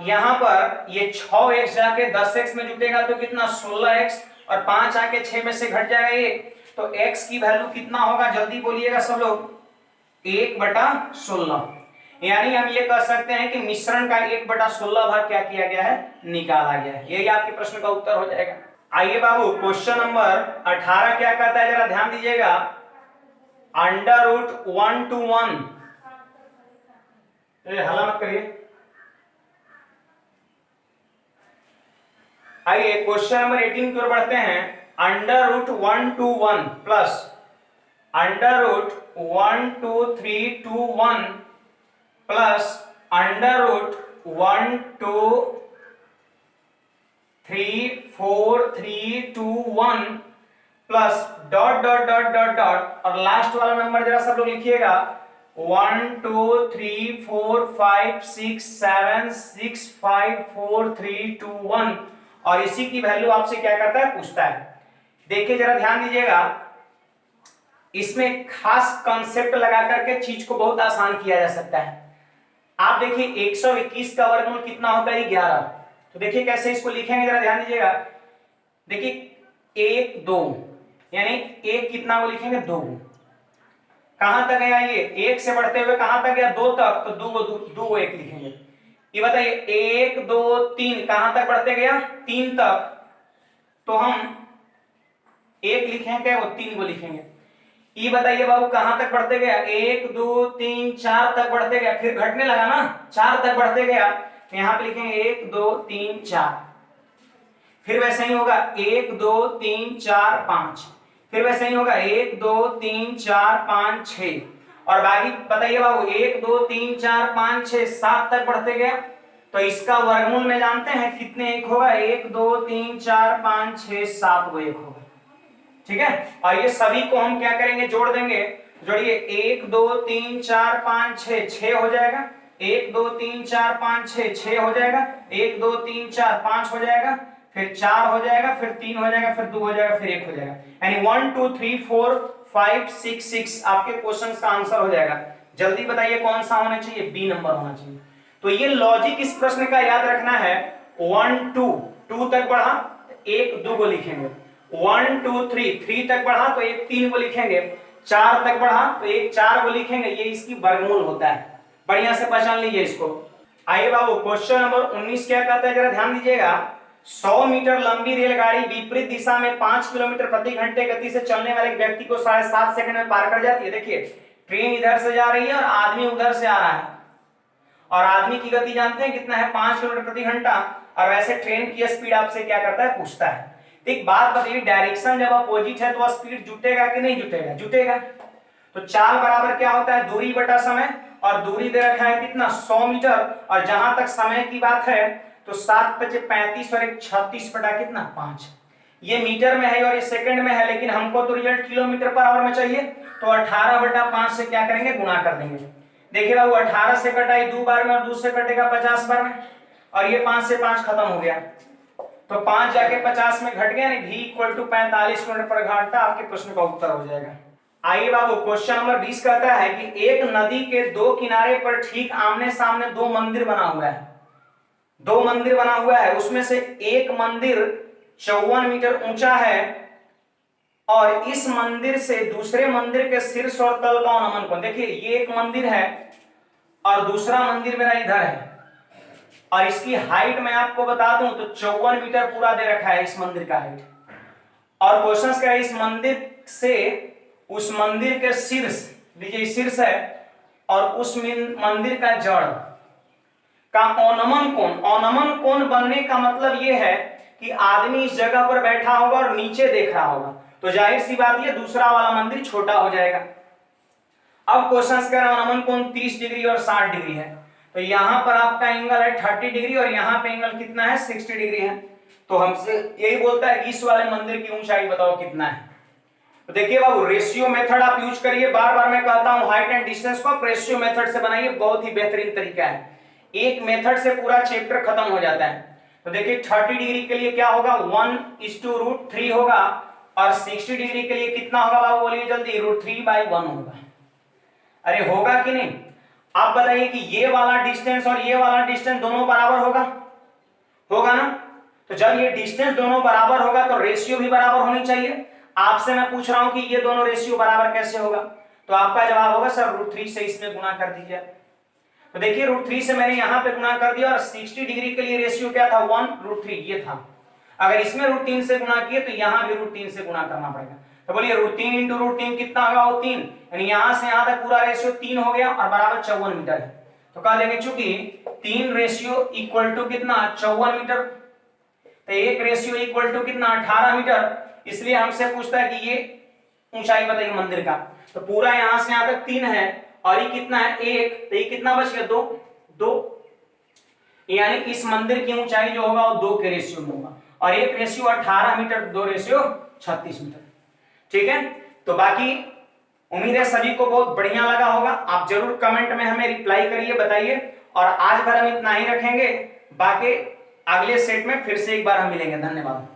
यहां पर ये 6x जाके 10x में जुटेगा तो कितना, 16x। और 5 आके 6 में से घट जाएगा 1, तो x की वैल्यू कितना होगा, जल्दी बोलिएगा सब लोग, 1/16। यानी हम ये कह सकते हैं कि मिश्रण का 1/16 भाग क्या किया गया है, निकाला गया है। यही आपके प्रश्न का उत्तर हो जाएगा। आइए बाबू क्वेश्चन नंबर 18 क्या कहता है, जरा ध्यान दीजिएगा। √1 हल्ला मत करिए। आइए क्वेश्चन नंबर 18 की ओर बढ़ते हैं। √1 plus √1 plus √1 plus dot dot dot dot dot, और लास्ट वाला नंबर जरा सब लोग लिखिएगा 1 2 3 4 5 6 7 6 5 4 3 2 1 और इसी की वैल्यू आपसे क्या करता है, पूछता है। देखिए जरा ध्यान दीजिएगा, इसमें खास कॉन्सेप्ट लगा करके चीज को बहुत आसान किया जा सकता है। आप देखिए 121 का वर्गमूल कितना होता है, 11। तो देखिए कैसे इसको लिखेंगे, जरा ध्यान दीजिएगा। देखिए 1 2 यानी एक कितना को लिखेंगे, 2। कहां तक गया ये, 1 से बढ़ते हुए कहां तक गया, 2 तक, तो 2 1 लिखेंगे। ये बताइए 1 2 3 कहां तक बढ़ते गया, 3 तक, तो हम 1 लिखेंगे क्या, वो 3 को लिखेंगे। ये बताइए बाबू कहां तक बढ़ते गया, 1 2 3 4 तक बढ़ते गया, फिर घटने लगा ना, 4 तक बढ़ते गया, तो यहां पे लिखेंगे 1 2 3 4। फिर वैसे ही होगा 1 2 3 4 5, फिर वैसे ही होगा 1 2 3 4 5 6, और बाकी बताइए बाबू 1 2 3 4 5 6 7 तक बढ़ते गया, तो इसका वर्गमूल में जानते हैं कितने एक होगा, 1 2 3 4 5 6 7 वो एक होगा। ठीक है, और ये सभी को हम क्या करेंगे, जोड़ देंगे। जोड़िए 1 2 3 4 5 6 6 हो जाएगा, 1 2 3 4 5 6 6 हो जाएगा, 1 2 3 4 5 हो जाएगा, फिर 4 हो जाएगा, फिर 3 हो जाएगा, फिर 2 हो जाएगा, फिर 1 हो जाएगा, यानी 1 2 3 4 5 6 6 आपके क्वेश्चन का आंसर हो जाएगा। जल्दी बताइए कौन सा होना चाहिए, बी नंबर होना चाहिए। तो ये लॉजिक इस प्रश्न का याद रखना है। 1 2 तक बढ़ा, 1 2 को लिखेंगे, 1 2 3 तक बढ़ा तो 1 3 को लिखेंगे, 4 तक बढ़ा तो 1 4 को लिखेंगे, ये इसकी वर्गमूल होता है। बढ़िया से पहचान लीजिए इसको। आइए बाबू क्वेश्चन नंबर 19 क्या कहता है, जरा ध्यान दीजिएगा। 100 मीटर लंबी रेलगाड़ी विपरीत दिशा में 5 किलोमीटर प्रति घंटे गति से चलने वाले व्यक्ति को 7.5 सेकंड में पार कर जाती है। देखिए ट्रेन इधर से जा रही है और आदमी उधर से आ रहा है, और आदमी की गति जानते हैं कितना है, 5 किलोमीटर प्रति घंटा, और वैसे ट्रेन की स्पीड आपसे क्या करता है, पूछता है। एक बात बताइए, डायरेक्शन जब अपोजिट है तो स्पीड जुटेगा कि नहीं जुटेगा, जुटेगा। तो चाल बराबर क्या होता है, दूरी बटा समय, और दूरी दे रखा है कितना, 100 मीटर, और जहां तक समय की बात है तो 7 5 35 और 1 36 बटा कितना, 5। ये मीटर में है और ये सेकंड में है, लेकिन हमको तो रिजल्ट किलोमीटर पर आवर में चाहिए, तो 18 बटा 5 से क्या करेंगे, गुणा कर देंगे। देखिए बाबू 18 से कटाई 2 बार में और 2 से कटेगा 50 बार में, और ये 5 से 5 खत्म हो गया, तो 5 जाके 50 में घट गया, v इक्वल टू 45 किलोमीटर पर घंटा आपके प्रश्न का उत्तर हो जाएगा। आइए बाबू क्वेश्चन नंबर 20 कहता है कि एक नदी के 2 किनारे पर ठीक आमने सामने 2 मंदिर बना हुआ है। 2 मंदिर बना हुआ है, उसमें से एक मंदिर 54 मीटर ऊंचा है, और इस मंदिर से दूसरे मंदिर के शीर्ष और तल का अनुमान कौन। देखिए ये एक मंदिर है और दूसरा मंदिर मेरा इधर है, और इसकी हाइट मैं आपको बता दूं तो 54 मीटर पूरा दे रखा है इस मंदिर का हाइट। और क्वेश्चन क्या है, इस मंदिर से उस मंदिर के शीर्ष, लीजिए शीर्ष है, और उस मंदिर का जड़ का औनमन कोण। औनमन कोण बनने का मतलब यह है कि आदमी इस जगह पर बैठा होगा और नीचे देख रहा होगा, तो जाहिर सी बात है दूसरा वाला मंदिर छोटा हो जाएगा। अब क्वेश्चन कह रहा है औनमन कोण 30 डिग्री और 60 डिग्री है, तो यहां पर आपका एंगल है 30 डिग्री और यहां पे एंगल कितना है, 60 डिग्री है। तो हमसे यही बोलता है कि इस वाले मंदिर की ऊंचाई बताओ कितना है। तो देखिए बाबू रेशियो मेथड आप यूज करिए, बार बार मैं कहता हूं हाइट एंड डिस्टेंस को रेशियो मेथड से बनाइए, बहुत ही बेहतरीन तरीका है। एक मेथड से पूरा चैप्टर खत्म हो जाता है। तो देखिए 30 डिग्री के लिए क्या होगा, 1:√3 होगा, और 60 डिग्री के लिए कितना होगा बाबू बोलिए जल्दी, √3/1 होगा। अरे होगा कि नहीं, आप बताइए कि ये वाला डिस्टेंस और ये वाला डिस्टेंस दोनों बराबर होगा, होगा ना। तो जब ये डिस्टेंस दोनों बराबर होगा तो रेशियो भी बराबर होनी चाहिए। आपसे मैं पूछ रहा हूं कि ये दोनों रेशियो बराबर कैसे होगा, तो आपका जवाब होगा सर √3 से इसमें गुणा कर दीजिए। तो देखिए √3 से मैंने यहां पे गुणा कर दिया, और 60 डिग्री के लिए रेशियो क्या था, 1/√3 ये था। अगर इसमें √3 से गुणा किए तो यहां भी √3 से गुणा करना पड़ेगा। तो बोलिए √3 × √3 कितना होगा, वो 3, यानी यहां से यहां तक पूरा रेशियो 3 हो गया, और बराबर 54 मीटर है। तो कह देंगे चूंकि 3 रेशियो इक्वल टू कितना, 54 मीटर, तो 1 रेशियो इक्वल टू कितना, 18 मीटर। इसलिए हमसे पूछता है कि ये ऊंचाई बताइए मंदिर का। तो पूरा यहां से यहां तक 3 है, और ये कितना है 1, तो ये कितना बच गया, 2, यानी इस मंदिर की ऊंचाई जो होगा वो 2 के रेशियो में होगा, और 1 रेशियो 18 मीटर, 2 रेशियो 36 मीटर। ठीक है, तो बाकी उम्मीद है सभी को बहुत बढ़िया लगा होगा। आप जरूर कमेंट में हमें रिप्लाई करिए, बताइए। और आज भर हम इतना ही रखेंगे, बाकी अगले सेट में फिर से एक बार हम मिलेंगे। धन्यवाद।